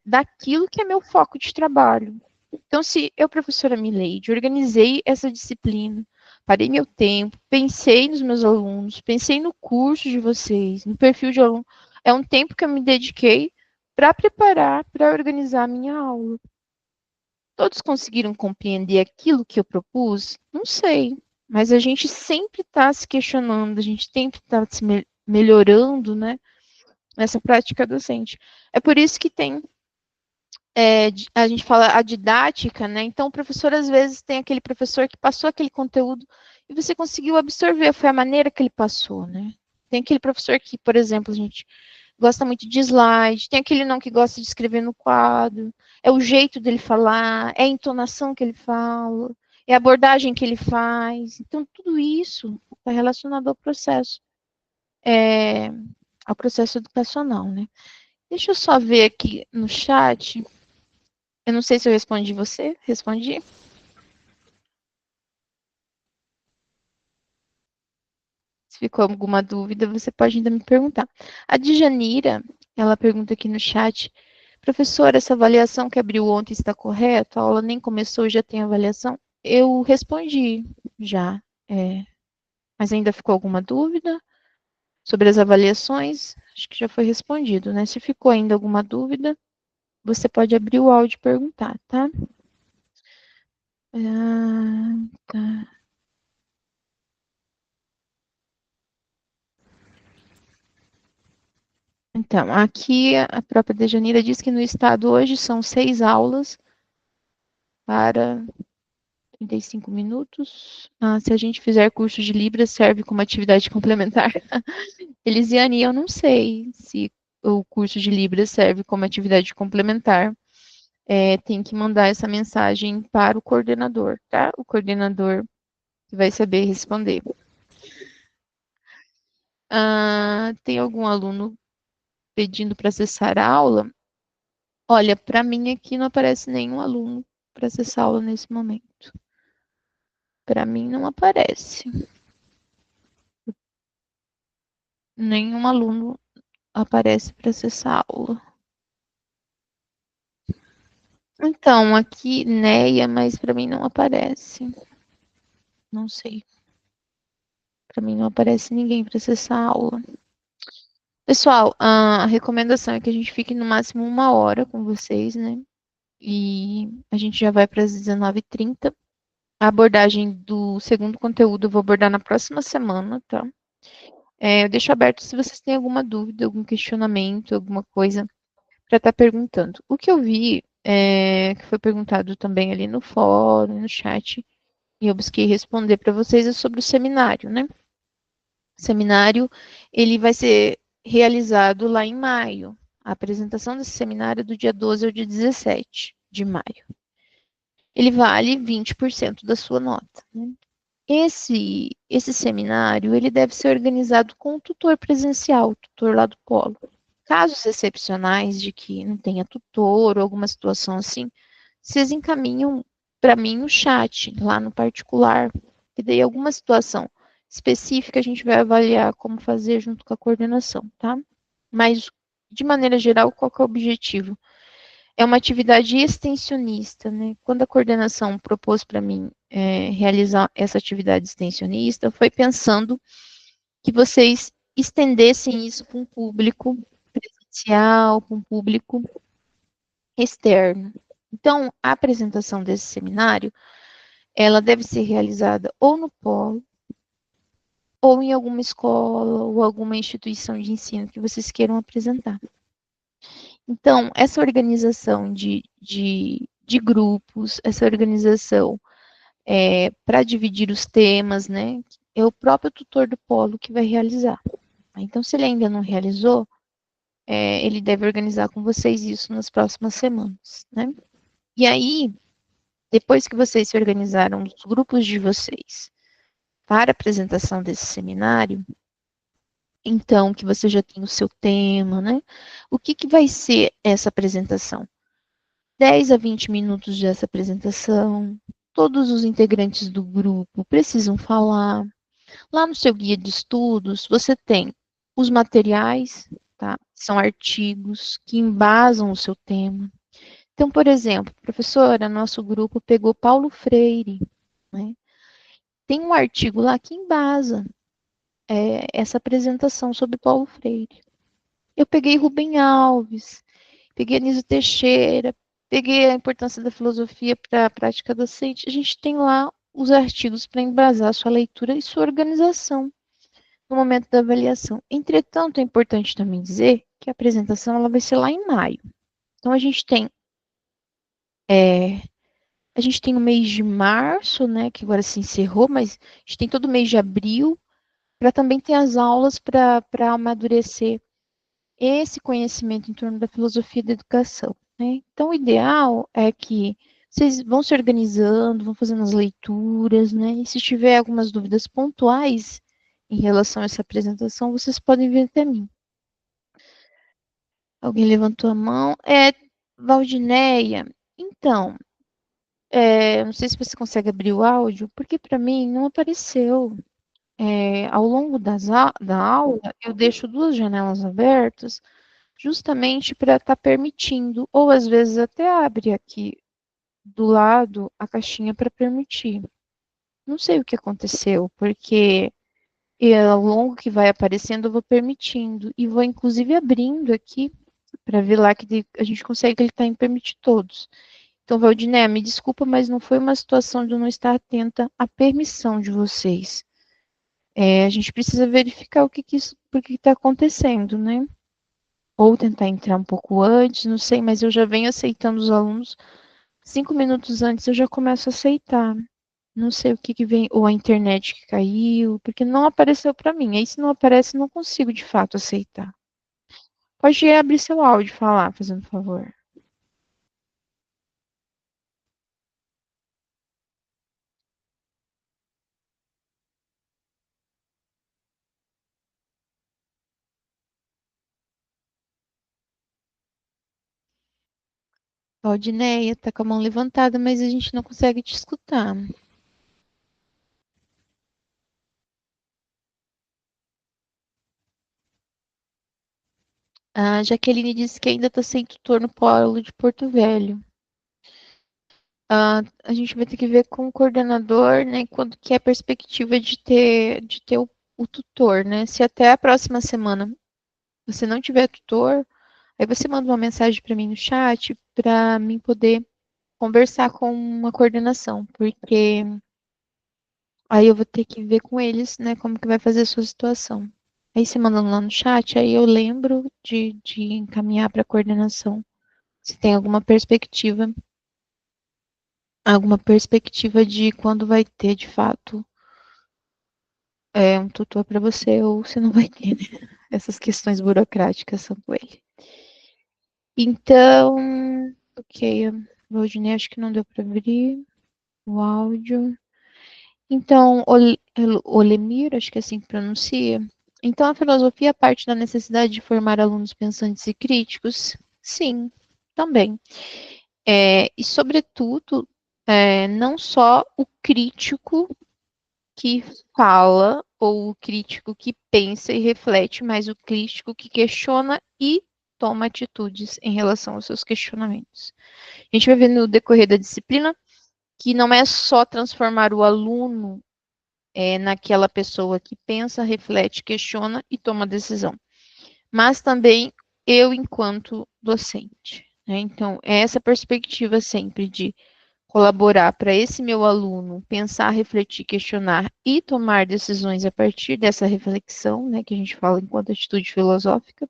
daquilo que é meu foco de trabalho. Então, se eu, professora Mileide, organizei essa disciplina, parei meu tempo, pensei nos meus alunos, pensei no curso de vocês, no perfil de aluno, é um tempo que eu me dediquei para preparar, para organizar a minha aula. Todos conseguiram compreender aquilo que eu propus? Não sei, mas a gente sempre está se questionando, a gente sempre está se melhorando, né, nessa prática docente. É por isso que tem a gente fala a didática, né? Então, o professor, às vezes, tem aquele professor que passou aquele conteúdo e você conseguiu absorver, foi a maneira que ele passou, né? Tem aquele professor que, por exemplo, a gente gosta muito de slide, tem aquele não que gosta de escrever no quadro, é o jeito dele falar, é a entonação que ele fala, é a abordagem que ele faz. Então, tudo isso está relacionado ao processo educacional, né? Deixa eu só ver aqui no chat. Eu não sei se eu respondi você. Respondi? Se ficou alguma dúvida, você pode ainda me perguntar. A Djanira, ela pergunta aqui no chat, professora, essa avaliação que abriu ontem está correta? A aula nem começou e já tem avaliação? Eu respondi já, mas ainda ficou alguma dúvida sobre as avaliações? Acho que já foi respondido, né? Se ficou ainda alguma dúvida, você pode abrir o áudio e perguntar, tá? Tá. Então, aqui a própria Dejanira diz que no estado hoje são 6 aulas para 35 minutos. Se a gente fizer curso de Libras, serve como atividade complementar. Elisiane, eu não sei se o curso de Libras serve como atividade complementar. Tem que mandar essa mensagem para o coordenador, tá? O coordenador vai saber responder. Tem algum aluno pedindo para acessar a aula? Olha, para mim aqui não aparece nenhum aluno para acessar a aula nesse momento. Para mim não aparece. Nenhum aluno aparece para acessar a aula. Então, aqui Neia, mas para mim não aparece. Não sei. Para mim não aparece ninguém para acessar a aula. Pessoal, a recomendação é que a gente fique no máximo 1 hora com vocês, né? E a gente já vai para as 19h30. A abordagem do segundo conteúdo eu vou abordar na próxima semana, tá? Eu deixo aberto se vocês têm alguma dúvida, algum questionamento, alguma coisa para estar perguntando. O que eu vi, que foi perguntado também ali no fórum, no chat, e eu busquei responder para vocês, é sobre o seminário, né? O seminário, ele vai ser realizado lá em maio. A apresentação desse seminário é do dia 12 ao dia 17 de maio. Ele vale 20% da sua nota, né? Esse seminário, ele deve ser organizado com o tutor presencial, o tutor lá do polo. Casos excepcionais de que não tenha tutor ou alguma situação assim, vocês encaminham para mim no chat, lá no particular, e daí alguma situação específica a gente vai avaliar como fazer junto com a coordenação, tá? Mas, de maneira geral, qual que é o objetivo? É uma atividade extensionista, né? Quando a coordenação propôs para mim realizar essa atividade extensionista, foi pensando que vocês estendessem isso para um público presencial, para um público externo. Então, a apresentação desse seminário, ela deve ser realizada ou no polo, ou em alguma escola, ou alguma instituição de ensino que vocês queiram apresentar. Então, essa organização de grupos, essa organização para dividir os temas, né, é o próprio tutor do polo que vai realizar. Então, se ele ainda não realizou, ele deve organizar com vocês isso nas próximas semanas, né? E aí, depois que vocês se organizaram os grupos de vocês para a apresentação desse seminário, então que você já tem o seu tema, né? O que, que vai ser essa apresentação? 10 a 20 minutos dessa apresentação. Todos os integrantes do grupo precisam falar. Lá no seu guia de estudos, você tem os materiais, tá? São artigos que embasam o seu tema. Então, por exemplo, professora, nosso grupo pegou Paulo Freire, né? Tem um artigo lá que embasa essa apresentação sobre Paulo Freire. Eu peguei Rubem Alves, peguei Anísio Teixeira, peguei a importância da filosofia para a prática docente. A gente tem lá os artigos para embasar sua leitura e sua organização no momento da avaliação. Entretanto, é importante também dizer que a apresentação ela vai ser lá em maio. Então, a gente tem o mês de março, né, que agora se encerrou, mas a gente tem todo o mês de abril, para também ter as aulas para amadurecer esse conhecimento em torno da filosofia da educação, né? Então, o ideal é que vocês vão se organizando, vão fazendo as leituras, né? E se tiver algumas dúvidas pontuais em relação a essa apresentação, vocês podem vir até mim. Alguém levantou a mão? Valdineia. Então, não sei se você consegue abrir o áudio, porque para mim não apareceu. Ao longo da aula, eu deixo duas janelas abertas, justamente para estar permitindo, ou às vezes até abre aqui do lado a caixinha para permitir. Não sei o que aconteceu, porque ao longo que vai aparecendo, eu vou permitindo, e vou inclusive abrindo aqui, para ver lá que a gente consegue clicar em permitir todos. Então, Valdiné, me desculpa, mas não foi uma situação de eu não estar atenta à permissão de vocês. A gente precisa verificar por que está acontecendo, né? Ou tentar entrar um pouco antes, não sei, mas eu já venho aceitando os alunos. 5 minutos antes eu já começo a aceitar. Não sei o que vem, ou a internet que caiu, porque não apareceu para mim. Aí se não aparece, não consigo de fato aceitar. Pode abrir seu áudio e falar, fazendo favor. Valdineia, tá com a mão levantada, mas a gente não consegue te escutar. A Jaqueline disse que ainda está sem tutor no polo de Porto Velho. A gente vai ter que ver com o coordenador, né, quando que é a perspectiva de ter o tutor, né? Se até a próxima semana você não tiver tutor, aí você manda uma mensagem para mim no chat para mim poder conversar com uma coordenação, porque aí eu vou ter que ver com eles, né, como que vai fazer a sua situação. Aí você mandando lá no chat, aí eu lembro de encaminhar para a coordenação, se tem alguma perspectiva de quando vai ter, de fato, um tutor para você, ou se não vai ter, né? Essas questões burocráticas são com ele. Então, ok, Valdinei, acho que não deu para abrir o áudio. Então, Olemir, acho que é assim que pronuncia, Então, a filosofia parte da necessidade de formar alunos pensantes e críticos? Sim, também. E, sobretudo, não só o crítico que fala ou o crítico que pensa e reflete, mas o crítico que questiona e toma atitudes em relação aos seus questionamentos. A gente vai ver no decorrer da disciplina que não é só transformar o aluno naquela pessoa que pensa, reflete, questiona e toma decisão, mas também eu enquanto docente, né? Então, é essa perspectiva sempre de colaborar para esse meu aluno pensar, refletir, questionar e tomar decisões a partir dessa reflexão, né, que a gente fala enquanto atitude filosófica,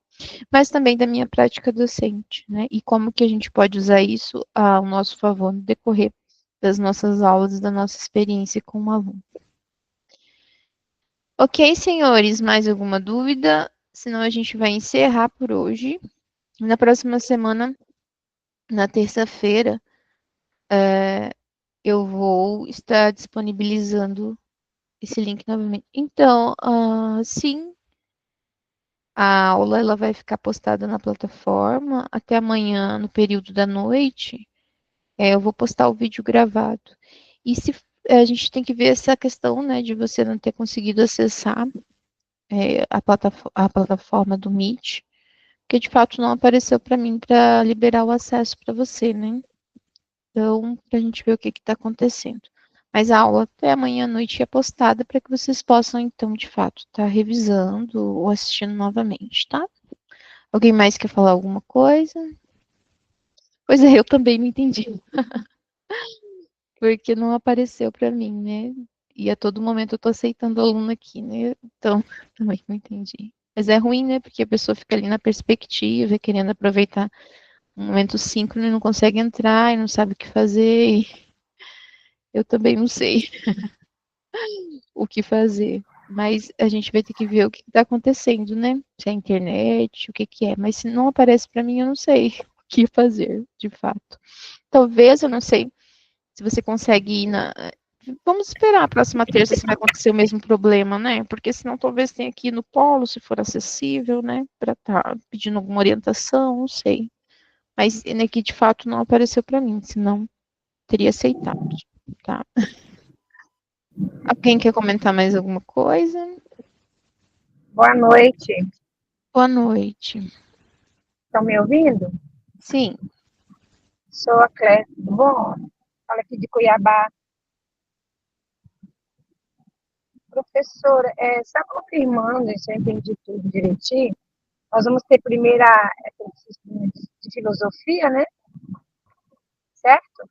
mas também da minha prática docente, né, e como que a gente pode usar isso ao nosso favor no decorrer das nossas aulas, da nossa experiência com o aluno. Ok, senhores, mais alguma dúvida? Senão a gente vai encerrar por hoje. Na próxima semana, na terça-feira, eu vou estar disponibilizando esse link novamente. Então, sim, a aula ela vai ficar postada na plataforma até amanhã, no período da noite. Eu vou postar o vídeo gravado. E se a gente tem que ver essa questão, né, de você não ter conseguido acessar a plataforma do Meet, porque de fato não apareceu para mim para liberar o acesso para você, né? Então, para a gente ver o que está acontecendo. Mas a aula até amanhã à noite é postada para que vocês possam, então, de fato, estar revisando ou assistindo novamente, tá? Alguém mais quer falar alguma coisa? Pois é, eu também não entendi, porque não apareceu para mim, né? E a todo momento eu estou aceitando o aluno aqui, né? Então, também não entendi. Mas é ruim, né? Porque a pessoa fica ali na perspectiva, querendo aproveitar um momento síncrono e não consegue entrar e não sabe o que fazer. E eu também não sei o que fazer. Mas a gente vai ter que ver o que está acontecendo, né? Se é a internet, o que que é. Mas se não aparece para mim, eu não sei o que fazer, de fato. Talvez, eu não sei, se você consegue ir na. Vamos esperar a próxima terça se vai acontecer o mesmo problema, né? Porque senão talvez tenha aqui no polo, se for acessível, né? Para estar pedindo alguma orientação, não sei. Mas aqui de fato não apareceu para mim, senão teria aceitado, tá? Alguém quer comentar mais alguma coisa? Boa noite. Boa noite. Estão me ouvindo? Sim. Sou a Clécia. Bom, fala aqui de Cuiabá. Professora, só confirmando, se eu entendi tudo direitinho, nós vamos ter primeiro essa disciplina de filosofia, né? Certo?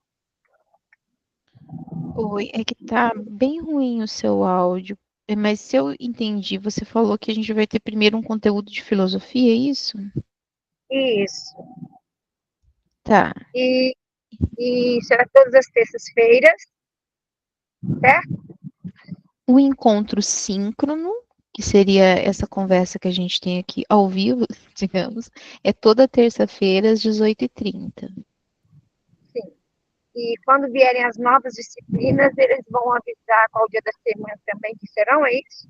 Oi, é que tá bem ruim o seu áudio. Mas se eu entendi, você falou que a gente vai ter primeiro um conteúdo de filosofia, é isso? Isso. Tá. E será todas as terças-feiras, certo? O encontro síncrono, que seria essa conversa que a gente tem aqui ao vivo, digamos, é toda terça-feira às 18h30. Sim. E quando vierem as novas disciplinas, eles vão avisar qual dia da semana também que serão, é isso?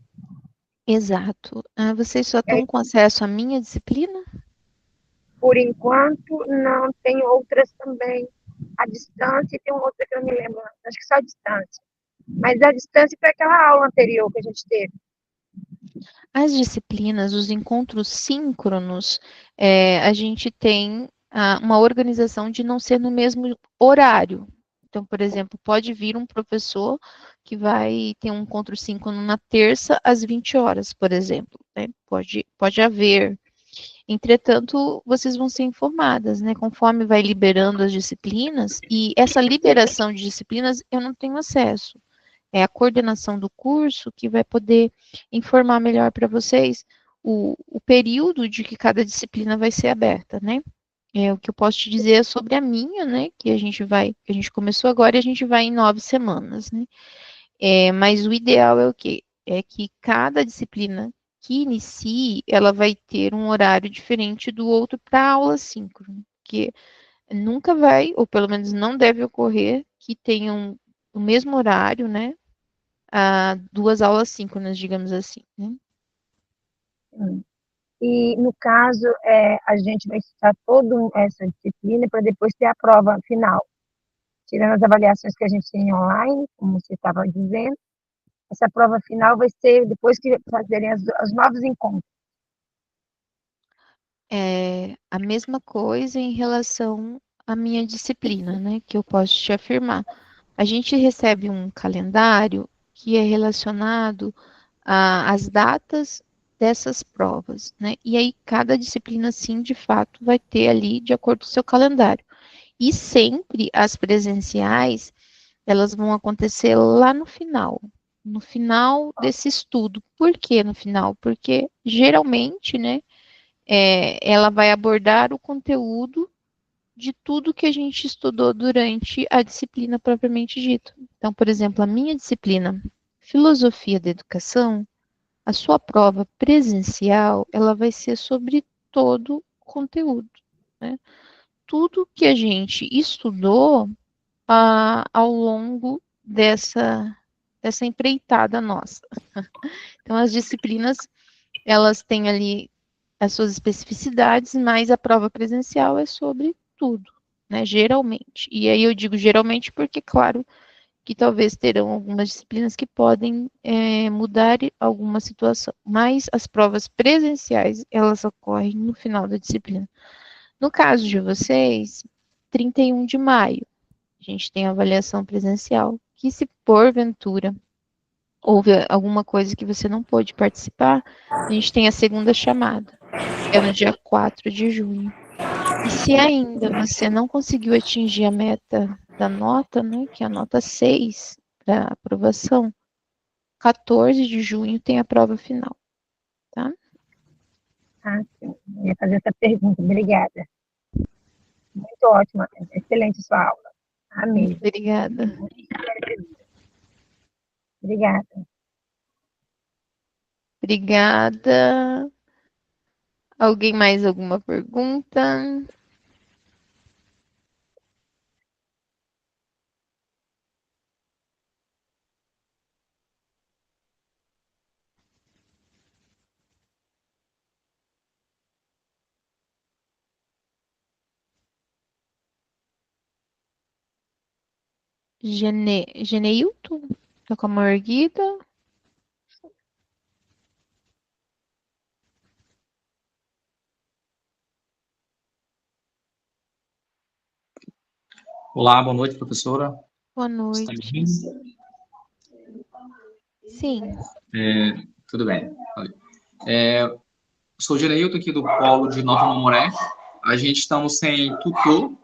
Exato. Vocês só estão com acesso à minha disciplina? Por enquanto, não. Tem outras também à distância e tem uma outra que eu não me lembro. Acho que só à distância. Mas a distância foi aquela aula anterior que a gente teve. As disciplinas, os encontros síncronos, a gente tem uma organização de não ser no mesmo horário. Então, por exemplo, pode vir um professor que vai ter um encontro síncrono na terça às 20 horas, por exemplo, né? Pode haver. Entretanto, vocês vão ser informadas, né? Conforme vai liberando as disciplinas, e essa liberação de disciplinas eu não tenho acesso. É a coordenação do curso que vai poder informar melhor para vocês o período de que cada disciplina vai ser aberta, né? O que eu posso te dizer é sobre a minha, né? Que a gente começou agora e a gente vai em 9 semanas, né? Mas o ideal é o quê? É que cada disciplina que inicie, ela vai ter um horário diferente do outro para aula síncrona, porque nunca vai, ou pelo menos não deve ocorrer, que tenham o mesmo horário, né? Duas aulas síncronas, digamos assim, né? E, no caso, a gente vai estudar toda essa disciplina para depois ter a prova final. Tirando as avaliações que a gente tem online, como você estava dizendo, essa prova final vai ser depois que fazerem os novos encontros. É a mesma coisa em relação à minha disciplina, né? Que eu posso te afirmar. A gente recebe um calendário que é relacionado às datas dessas provas, né? E aí cada disciplina, sim, de fato, vai ter ali de acordo com o seu calendário. E sempre as presenciais, elas vão acontecer lá no final desse estudo. Por que no final? Porque geralmente, né, ela vai abordar o conteúdo de tudo que a gente estudou durante a disciplina propriamente dita. Então, por exemplo, a minha disciplina Filosofia da Educação, a sua prova presencial, ela vai ser sobre todo o conteúdo, né? Tudo que a gente estudou ao longo dessa empreitada nossa. Então, as disciplinas, elas têm ali as suas especificidades, mas a prova presencial é sobre tudo, né? Geralmente. E aí eu digo geralmente porque, claro, que talvez terão algumas disciplinas que podem mudar alguma situação, mas as provas presenciais, elas ocorrem no final da disciplina. No caso de vocês, 31 de maio, a gente tem a avaliação presencial, que se porventura houve alguma coisa que você não pôde participar, a gente tem a segunda chamada, que é no dia 4 de junho. E se ainda você não conseguiu atingir a meta da nota, né, que é a nota 6 para aprovação, 14 de junho tem a prova final, tá? Ah, sim. Eu ia fazer essa pergunta. Obrigada. Muito ótima. Excelente sua aula. Amei. Obrigada. Obrigada. Obrigada. Alguém mais alguma pergunta? Geneilton? Tá com a mão erguida? Olá, boa noite, professora. Boa Você está me noite. ouvindo? Sim. Tudo bem. Sou Geneilton aqui do Polo de Nova Mamoré. A gente estamos sem tutor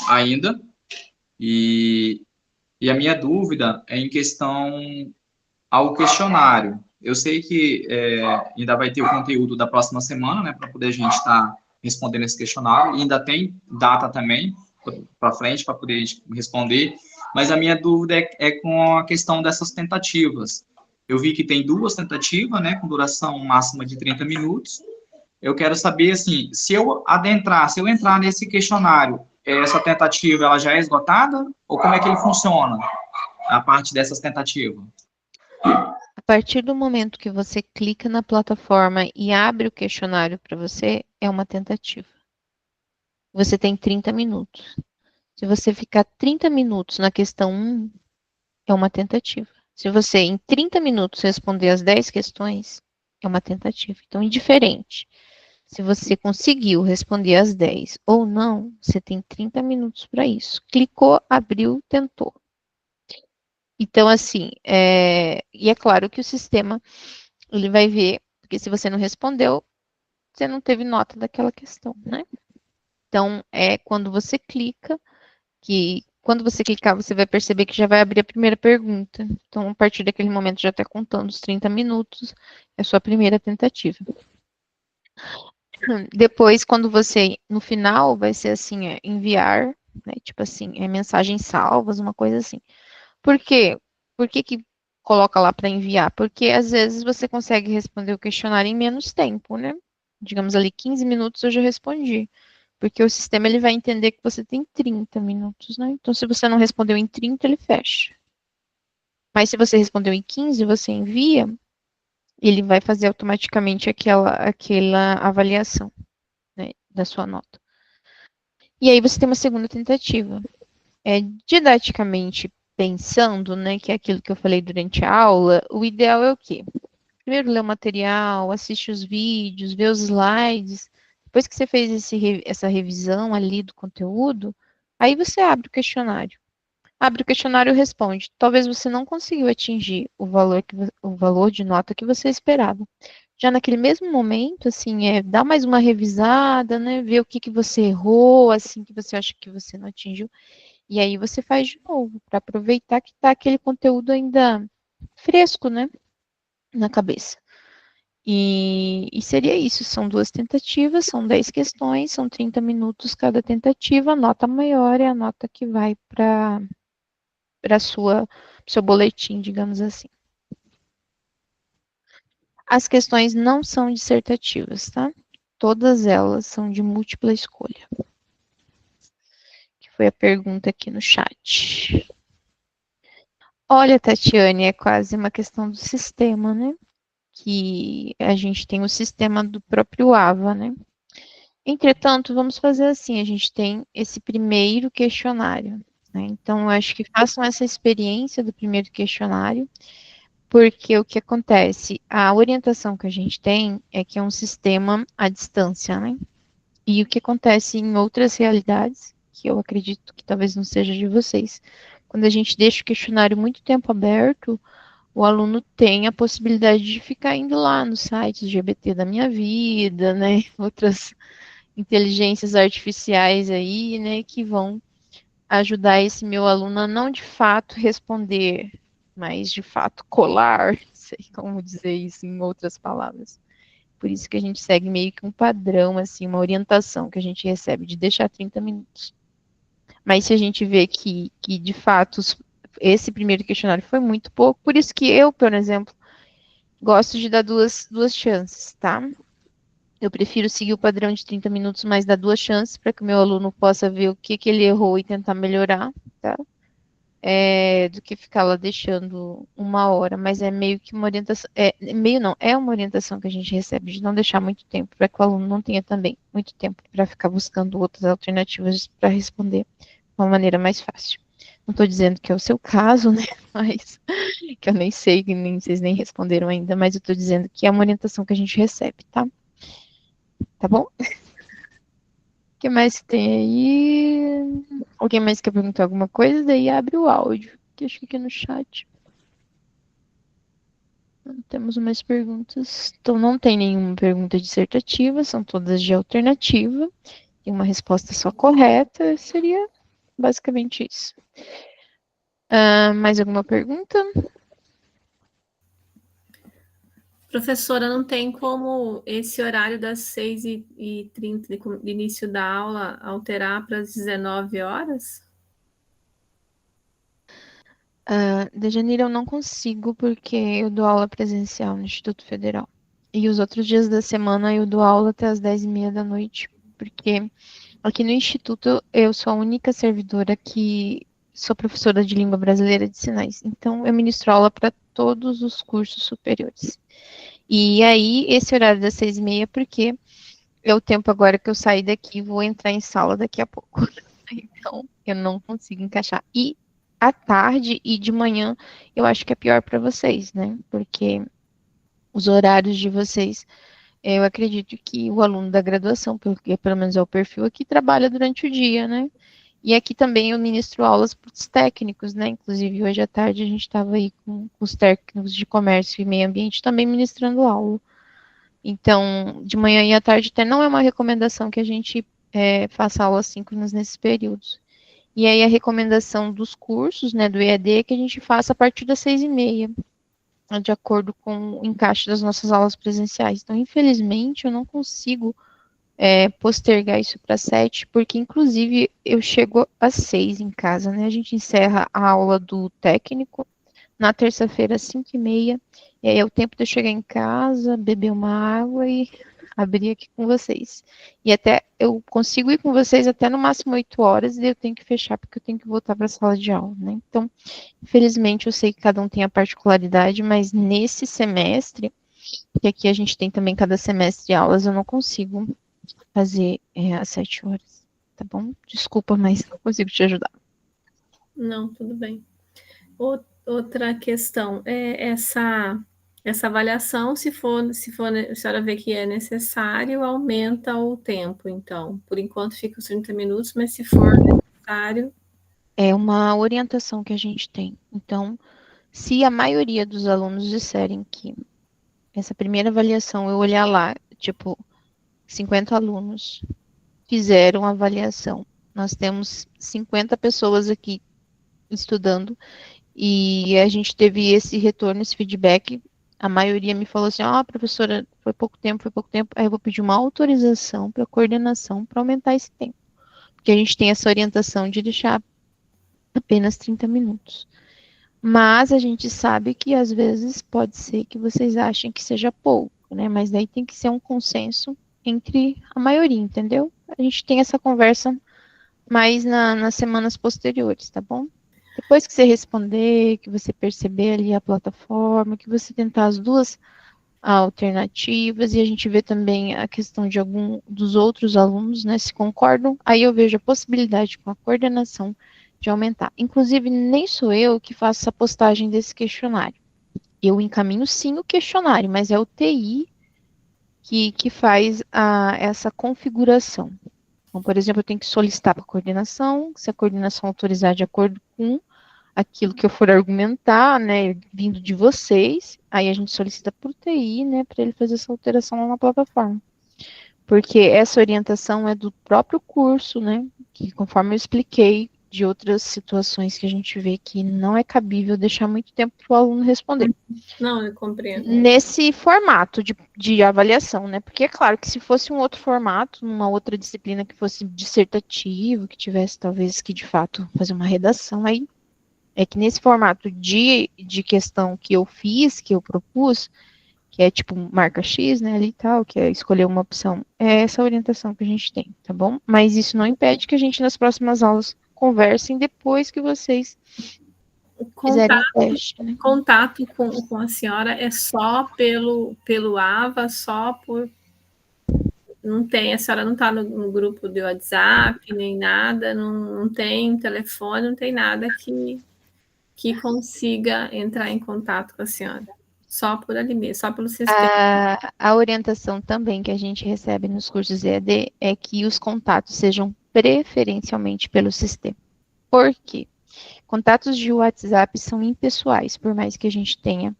ainda e a minha dúvida é em questão ao questionário. Eu sei que ainda vai ter o conteúdo da próxima semana, né, para poder a gente estar respondendo esse questionário. E ainda tem data também para frente para poder responder. Mas a minha dúvida é com a questão dessas tentativas. Eu vi que tem 2 tentativas, né, com duração máxima de 30 minutos. Eu quero saber, assim, se eu entrar nesse questionário, essa tentativa ela já é esgotada? Ou como é que ele funciona, a parte dessas tentativas? A partir do momento que você clica na plataforma e abre o questionário para você, é uma tentativa. Você tem 30 minutos. Se você ficar 30 minutos na questão 1, é uma tentativa. Se você, em 30 minutos, responder as 10 questões, é uma tentativa. Então, indiferente. Se você conseguiu responder as 10 ou não, você tem 30 minutos para isso. Clicou, abriu, tentou. Então, assim, e é claro que o sistema, ele vai ver, porque se você não respondeu, você não teve nota daquela questão, né? Então, quando você clica, que quando você clicar, você vai perceber que já vai abrir a primeira pergunta. Então, a partir daquele momento, já está contando os 30 minutos, é a sua primeira tentativa. Depois, quando você, no final, vai ser assim, enviar, né? Tipo assim, mensagens salvas, uma coisa assim. Por quê? Por que coloca lá para enviar? Porque às vezes você consegue responder o questionário em menos tempo, né? Digamos ali, 15 minutos eu já respondi. Porque o sistema ele vai entender que você tem 30 minutos, né? Então, se você não respondeu em 30, ele fecha. Mas se você respondeu em 15, você envia, ele vai fazer automaticamente aquela avaliação, né, da sua nota. E aí você tem uma segunda tentativa. Didaticamente pensando, né, que é aquilo que eu falei durante a aula, o ideal é o quê? Primeiro ler o material, assiste os vídeos, vê os slides. Depois que você fez essa revisão ali do conteúdo, aí você abre o questionário. Abre o questionário e responde. Talvez você não conseguiu atingir o valor de nota que você esperava. Já naquele mesmo momento, assim, dá mais uma revisada, né? Ver o que você errou, assim, que você acha que você não atingiu. E aí você faz de novo, para aproveitar que está aquele conteúdo ainda fresco, né? Na cabeça. E seria isso, são 2 tentativas, são 10 questões, são 30 minutos cada tentativa, a nota maior é a nota que vai para seu boletim, digamos assim. As questões não são dissertativas, tá? Todas elas são de múltipla escolha. Que foi a pergunta aqui no chat. Olha, Tatiane, é quase uma questão do sistema, né? Que a gente tem o sistema do próprio AVA, né? Entretanto, vamos fazer assim, a gente tem esse primeiro questionário, né? Então, eu acho que façam essa experiência do primeiro questionário, porque o que acontece? A orientação que a gente tem é que é um sistema à distância, né? E o que acontece em outras realidades, que eu acredito que talvez não seja de vocês, quando a gente deixa o questionário muito tempo aberto, o aluno tem a possibilidade de ficar indo lá no site GBT da Minha Vida, né? Outras inteligências artificiais aí, né? Que vão ajudar esse meu aluno a não de fato responder, mas de fato colar, não sei como dizer isso em outras palavras. Por isso que a gente segue meio que um padrão, assim, uma orientação que a gente recebe de deixar 30 minutos. Mas se a gente vê que de fato, esse primeiro questionário foi muito pouco, por isso que eu, por exemplo, gosto de dar duas chances, tá? Eu prefiro seguir o padrão de 30 minutos, mas dar 2 chances para que o meu aluno possa ver o que ele errou e tentar melhorar, tá? Do que ficar lá deixando 1 hora, mas é meio que uma orientação, meio não, é uma orientação que a gente recebe de não deixar muito tempo, para que o aluno não tenha também muito tempo para ficar buscando outras alternativas para responder de uma maneira mais fácil. Não estou dizendo que é o seu caso, né, mas que eu nem sei, que vocês nem responderam ainda, mas eu estou dizendo que é uma orientação que a gente recebe, tá? Tá bom? O que mais que tem aí? Alguém mais quer perguntar alguma coisa? Daí abre o áudio, que acho que aqui no chat não temos mais perguntas. Então, não tem nenhuma pergunta dissertativa, são todas de alternativa. Tem uma resposta só correta, seria basicamente isso. Mais alguma pergunta? Professora, não tem como esse horário das 6h30 de início da aula alterar para as 19 horas? Dejanira, eu não consigo, porque eu dou aula presencial no Instituto Federal. E os outros dias da semana eu dou aula até as 10h30 da noite, porque aqui no Instituto eu sou a única servidora que sou professora de língua brasileira de sinais. Então, eu ministro aula para todos os cursos superiores. E aí, esse horário das 6h30, porque é o tempo agora que eu sair daqui, vou entrar em sala daqui a pouco. Então, eu não consigo encaixar. E à tarde e de manhã, eu acho que é pior para vocês, né? Porque os horários de vocês, eu acredito que o aluno da graduação, porque pelo menos é o perfil aqui, trabalha durante o dia, né? E aqui também eu ministro aulas para os técnicos, né? Inclusive, hoje à tarde a gente estava aí com os técnicos de comércio e meio ambiente também ministrando aula. Então, de manhã e à tarde até não é uma recomendação que a gente faça aulas síncronas nesses períodos. E aí a recomendação dos cursos, né, do EAD, é que a gente faça a partir das 6h30, de acordo com o encaixe das nossas aulas presenciais. Então, infelizmente, eu não consigo postergar isso para 7, porque inclusive eu chego às 6 em casa, né? A gente encerra a aula do técnico na terça-feira às 5h30, e aí é o tempo de eu chegar em casa, beber uma água e abrir aqui com vocês. E até eu consigo ir com vocês até no máximo 8 horas, e eu tenho que fechar porque eu tenho que voltar para a sala de aula, né? Então, infelizmente, eu sei que cada um tem a particularidade, mas nesse semestre porque aqui a gente tem também cada semestre aulas, eu não consigo fazer às 7 horas, tá bom? Desculpa, mas não consigo te ajudar. Não, tudo bem. Outra questão é essa avaliação, se a senhora vê que é necessário, aumenta o tempo, então. Por enquanto fica os 30 minutos, mas se for necessário... É uma orientação que a gente tem. Então, se a maioria dos alunos disserem que essa primeira avaliação, eu olhar lá, tipo, 50 alunos fizeram a avaliação. Nós temos 50 pessoas aqui estudando e a gente teve esse retorno, esse feedback. A maioria me falou assim, professora, foi pouco tempo, aí eu vou pedir uma autorização para a coordenação para aumentar esse tempo. Porque a gente tem essa orientação de deixar apenas 30 minutos. Mas a gente sabe que às vezes pode ser que vocês achem que seja pouco, né? Mas daí tem que ser um consenso entre a maioria, entendeu? A gente tem essa conversa mais nas semanas posteriores, tá bom? Depois que você responder, que você perceber ali a plataforma, que você tentar as duas alternativas, e a gente vê também a questão de algum dos outros alunos, né, se concordam, aí eu vejo a possibilidade com a coordenação de aumentar. Inclusive, nem sou eu que faço essa postagem desse questionário. Eu encaminho sim o questionário, mas é o TI que faz essa configuração. Então, por exemplo, eu tenho que solicitar para a coordenação, se a coordenação autorizar de acordo com aquilo que eu for argumentar, né, vindo de vocês, aí a gente solicita para o TI, né, para ele fazer essa alteração lá na plataforma. Porque essa orientação é do próprio curso, né, que conforme eu expliquei, de outras situações que a gente vê que não é cabível deixar muito tempo para o aluno responder. Não, eu compreendo. Nesse formato de avaliação, né? Porque é claro que se fosse um outro formato, numa outra disciplina que fosse dissertativo, que tivesse talvez que de fato fazer uma redação, aí é que nesse formato de questão que eu fiz, que eu propus, que é tipo marca X, né, ali e tal, que é escolher uma opção, é essa orientação que a gente tem, tá bom? Mas isso não impede que a gente nas próximas aulas conversem depois que vocês fizerem o teste, né? Contato com a senhora é só pelo AVA, só por... Não tem, a senhora não está no grupo de WhatsApp, nem nada, não tem telefone, não tem nada que consiga entrar em contato com a senhora. Só por ali mesmo, só pelo sistema. A orientação também que a gente recebe nos cursos EAD é que os contatos sejam preferencialmente pelo sistema. Por quê? Contatos de WhatsApp são impessoais, por mais que a gente tenha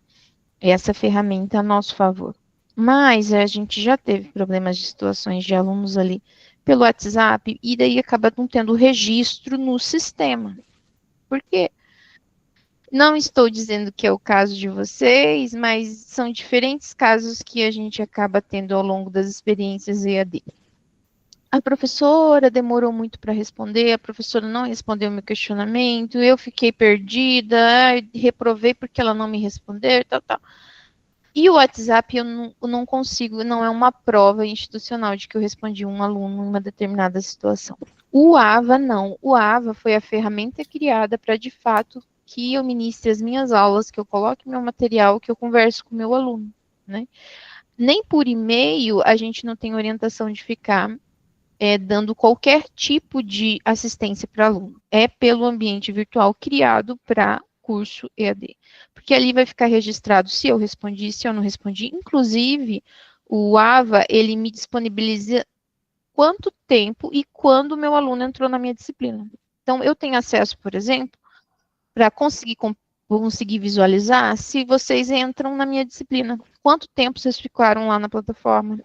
essa ferramenta a nosso favor. Mas a gente já teve problemas de situações de alunos ali pelo WhatsApp e daí acaba não tendo registro no sistema. Por quê? Não estou dizendo que é o caso de vocês, mas são diferentes casos que a gente acaba tendo ao longo das experiências EAD. A professora demorou muito para responder, a professora não respondeu meu questionamento, eu fiquei perdida, reprovei porque ela não me respondeu, tal. E o WhatsApp eu não consigo, não é uma prova institucional de que eu respondi um aluno em uma determinada situação. O AVA não, o AVA foi a ferramenta criada para, de fato, que eu ministre as minhas aulas, que eu coloque meu material, que eu converso com o meu aluno, né? Nem por e-mail a gente não tem orientação de ficar dando qualquer tipo de assistência para aluno. É pelo ambiente virtual criado para curso EAD. Porque ali vai ficar registrado se eu respondi, se eu não respondi. Inclusive, o AVA, ele me disponibiliza quanto tempo e quando o meu aluno entrou na minha disciplina. Então, eu tenho acesso, por exemplo, para conseguir visualizar se vocês entram na minha disciplina. Quanto tempo vocês ficaram lá na plataforma?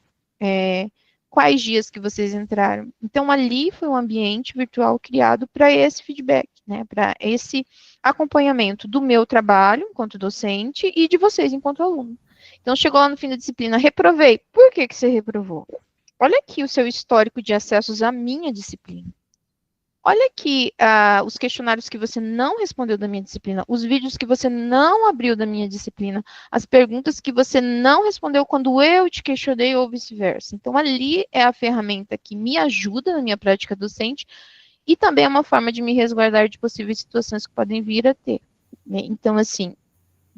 Quais dias que vocês entraram. Então, ali foi um ambiente virtual criado para esse feedback, né, para esse acompanhamento do meu trabalho enquanto docente e de vocês enquanto aluno. Então, chegou lá no fim da disciplina, reprovei. Por que você reprovou? Olha aqui o seu histórico de acessos à minha disciplina. Olha aqui os questionários que você não respondeu da minha disciplina, os vídeos que você não abriu da minha disciplina, as perguntas que você não respondeu quando eu te questionei ou vice-versa. Então, ali é a ferramenta que me ajuda na minha prática docente e também é uma forma de me resguardar de possíveis situações que podem vir a ter, né? Então, assim,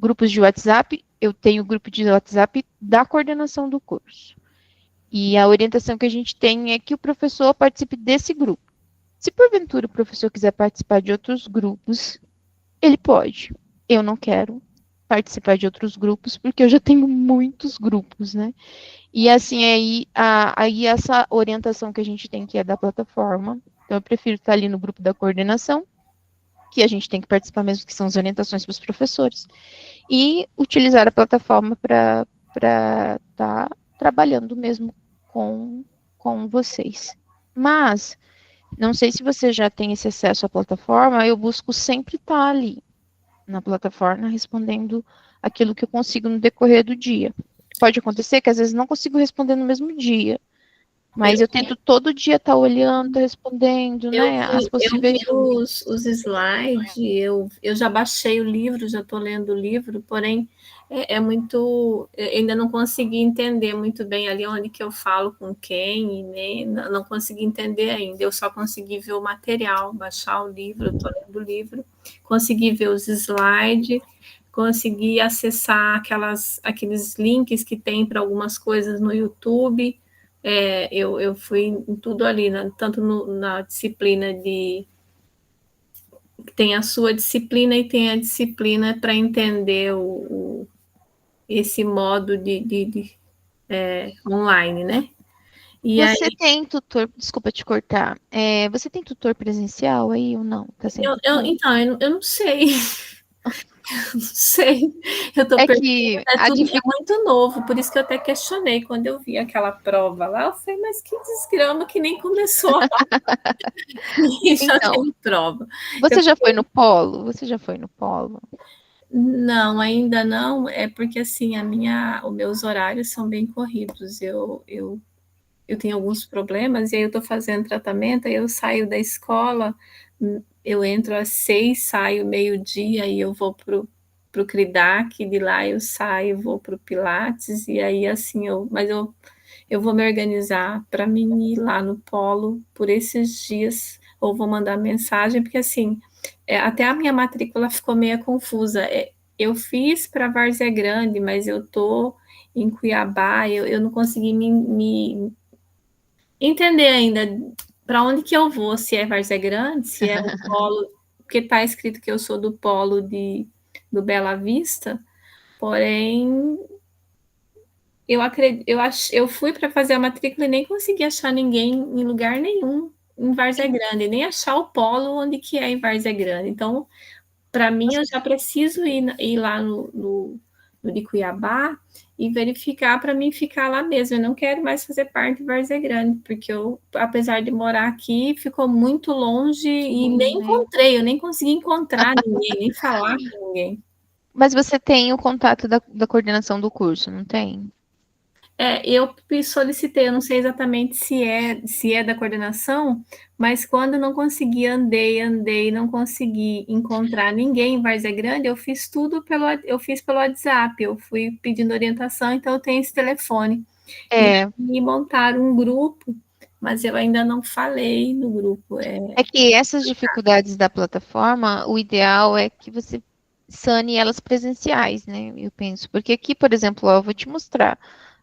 grupos de WhatsApp, eu tenho o grupo de WhatsApp da coordenação do curso. E a orientação que a gente tem é que o professor participe desse grupo. Se porventura o professor quiser participar de outros grupos, ele pode. Eu não quero participar de outros grupos, porque eu já tenho muitos grupos, né? E assim, aí essa orientação que a gente tem que é da plataforma. Então, eu prefiro estar ali no grupo da coordenação, que a gente tem que participar mesmo, que são as orientações para os professores, e utilizar a plataforma para estar trabalhando mesmo com vocês. Mas, não sei se você já tem esse acesso à plataforma, eu busco sempre estar ali na plataforma respondendo aquilo que eu consigo no decorrer do dia. Pode acontecer que às vezes não consigo responder no mesmo dia, mas eu tento todo dia estar olhando, respondendo, né, as possíveis... Eu vi os slides, eu já baixei o livro, já estou lendo o livro, porém é muito... Eu ainda não consegui entender muito bem ali onde que eu falo com quem, e nem, não consegui entender ainda. Eu só consegui ver o material, baixar o livro, eu estou lendo o livro, consegui ver os slides, consegui acessar aqueles links que tem para algumas coisas no YouTube. Eu fui em tudo ali, tanto na disciplina tem a sua disciplina e tem a disciplina para entender esse modo de online, né? E você tem tutor, desculpa te cortar, você tem tutor presencial aí ou não? Tá sem tutor? Então, eu não sei. Não sei, eu tô que é muito novo, por isso que eu até questionei quando eu vi aquela prova lá, eu falei, mas que desgrama que nem começou e já Então, tem prova. Você já foi no polo? Você já foi no polo? Não, ainda não, é porque assim, os meus horários são bem corridos, eu tenho alguns problemas, e aí eu tô fazendo tratamento, aí eu saio da escola, eu entro às 6, saio meio-dia, e eu vou pro CRIDAC, de lá eu saio, vou pro Pilates, e aí assim, mas eu vou me organizar para mim ir lá no polo por esses dias, ou vou mandar mensagem, porque assim, até a minha matrícula ficou meio confusa. Eu fiz para Várzea Grande, mas eu tô em Cuiabá, eu não consegui me entender ainda para onde que eu vou, se é Várzea Grande, se é o polo, porque está escrito que eu sou do polo do Bela Vista, porém eu fui para fazer a matrícula e nem consegui achar ninguém em lugar nenhum em Várzea Grande, nem achar o polo onde que é em Várzea Grande. Então, para mim, eu já preciso ir lá no de Cuiabá e verificar para mim ficar lá mesmo. Eu não quero mais fazer parte de Várzea Grande, porque apesar de morar aqui, ficou muito longe e nem encontrei, eu nem consegui encontrar ninguém, nem falar com ninguém. Mas você tem o contato da coordenação do curso, não tem? Eu solicitei, eu não sei exatamente se é da coordenação, mas quando eu não consegui, andei, não consegui encontrar ninguém em Várzea Grande, eu fiz tudo eu fiz pelo WhatsApp, eu fui pedindo orientação, então eu tenho esse telefone. E montaram um grupo, mas eu ainda não falei no grupo. É que essas dificuldades da plataforma, o ideal é que você sane elas presenciais, né? Eu penso. Porque aqui, por exemplo, eu vou te mostrar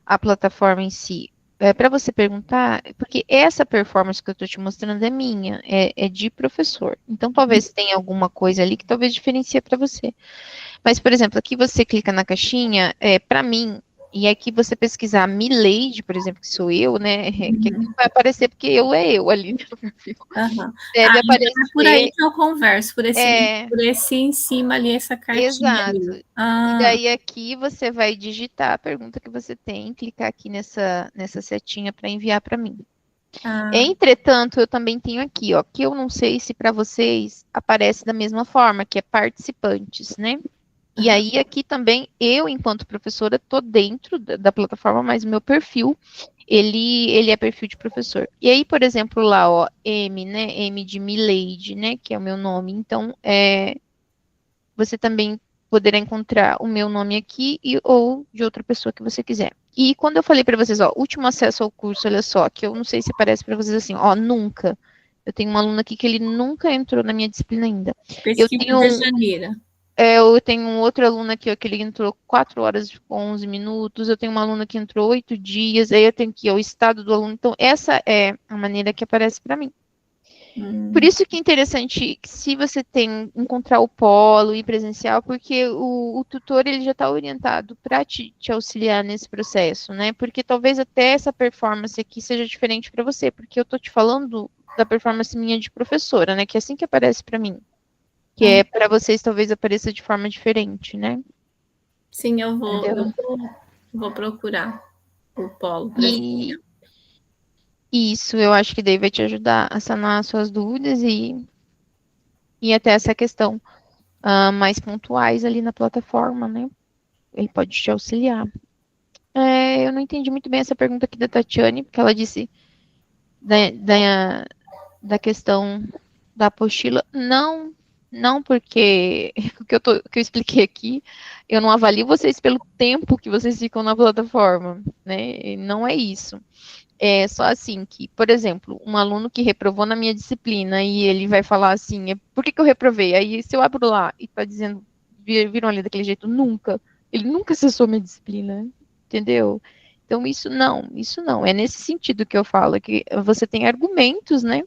a plataforma em si. Para você perguntar, porque essa performance que eu estou te mostrando é minha, é de professor. Então, talvez tenha alguma coisa ali que talvez diferencie para você. Mas, por exemplo, aqui você clica na caixinha, para mim, e aqui você pesquisar Mileide, por exemplo, que sou eu, né? Que aqui vai aparecer porque eu ali no perfil. Deve aparecer. É por aí que eu converso, por esse em cima ali, essa cartinha. Exato. E daí aqui você vai digitar a pergunta que você tem, clicar aqui nessa setinha para enviar para mim. Entretanto, eu também tenho aqui, ó, que eu não sei se para vocês aparece da mesma forma, que é participantes, né? E aí, aqui também, eu, enquanto professora, estou dentro da plataforma, mas o meu perfil, ele é perfil de professor. E aí, por exemplo, lá, ó, M, né? M de Mileide, né? Que é o meu nome. Então, você também poderá encontrar o meu nome aqui ou de outra pessoa que você quiser. E quando eu falei para vocês, ó, último acesso ao curso, olha só, que eu não sei se parece para vocês assim, ó, nunca. Eu tenho uma aluna aqui que ele nunca entrou na minha disciplina ainda. Pesquisa de Janeiro. eu tenho um outro aluno aqui, ó, que ele entrou 4 horas e 11 minutos, eu tenho uma aluna que entrou 8 dias, aí eu tenho aqui ó, o estado do aluno. Então, essa é a maneira que aparece para mim. Por isso que é interessante, se você tem encontrar o polo e presencial, porque o tutor ele já está orientado para te auxiliar nesse processo, né? Porque talvez até essa performance aqui seja diferente para você, porque eu estou te falando da performance minha de professora, né? Que é assim que aparece para mim. Que é para vocês talvez apareça de forma diferente, né? Sim, eu vou procurar o polo. Isso, eu acho que daí vai te ajudar a sanar as suas dúvidas e até essa questão mais pontuais ali na plataforma, né? Ele pode te auxiliar. Eu não entendi muito bem essa pergunta aqui da Tatiane, porque ela disse da questão da apostila. Não, porque o que eu expliquei aqui, eu não avalio vocês pelo tempo que vocês ficam na plataforma, né? E não é isso. É só assim que, por exemplo, um aluno que reprovou na minha disciplina e ele vai falar assim, por que eu reprovei? Aí se eu abro lá e tá dizendo, viram ali daquele jeito, ele nunca acessou minha disciplina, entendeu? Então isso não, é nesse sentido que eu falo, que você tem argumentos, né?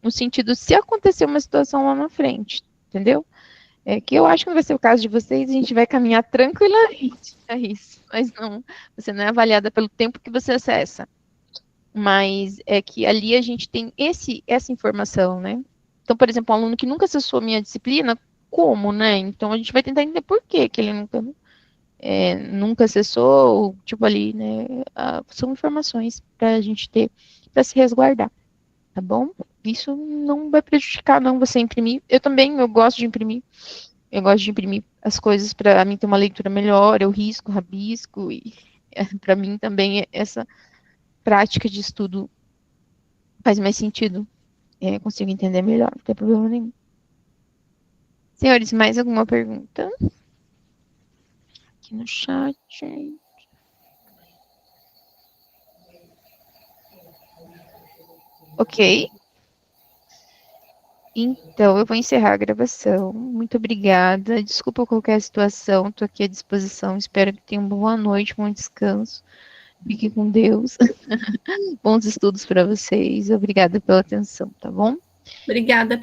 No sentido, se acontecer uma situação lá na frente, entendeu? É que eu acho que não vai ser o caso de vocês, a gente vai caminhar tranquilamente, é isso. Mas não, você não é avaliada pelo tempo que você acessa. Mas é que ali a gente tem essa informação, né? Então, por exemplo, um aluno que nunca acessou a minha disciplina, como, né? Então, a gente vai tentar entender por que ele nunca acessou, tipo ali, né? São informações para a gente ter, para se resguardar, tá bom? Isso não vai prejudicar, não, você imprimir. Eu gosto de imprimir. Eu gosto de imprimir as coisas para mim ter uma leitura melhor, eu risco, rabisco, e para mim também essa prática de estudo faz mais sentido. Consigo entender melhor, não tem problema nenhum. Senhores, mais alguma pergunta? Aqui no chat. Ok. Então, eu vou encerrar a gravação. Muito obrigada. Desculpa qualquer situação, estou aqui à disposição. Espero que tenham boa noite, bom descanso. Fique com Deus. Bons estudos para vocês. Obrigada pela atenção, tá bom? Obrigada.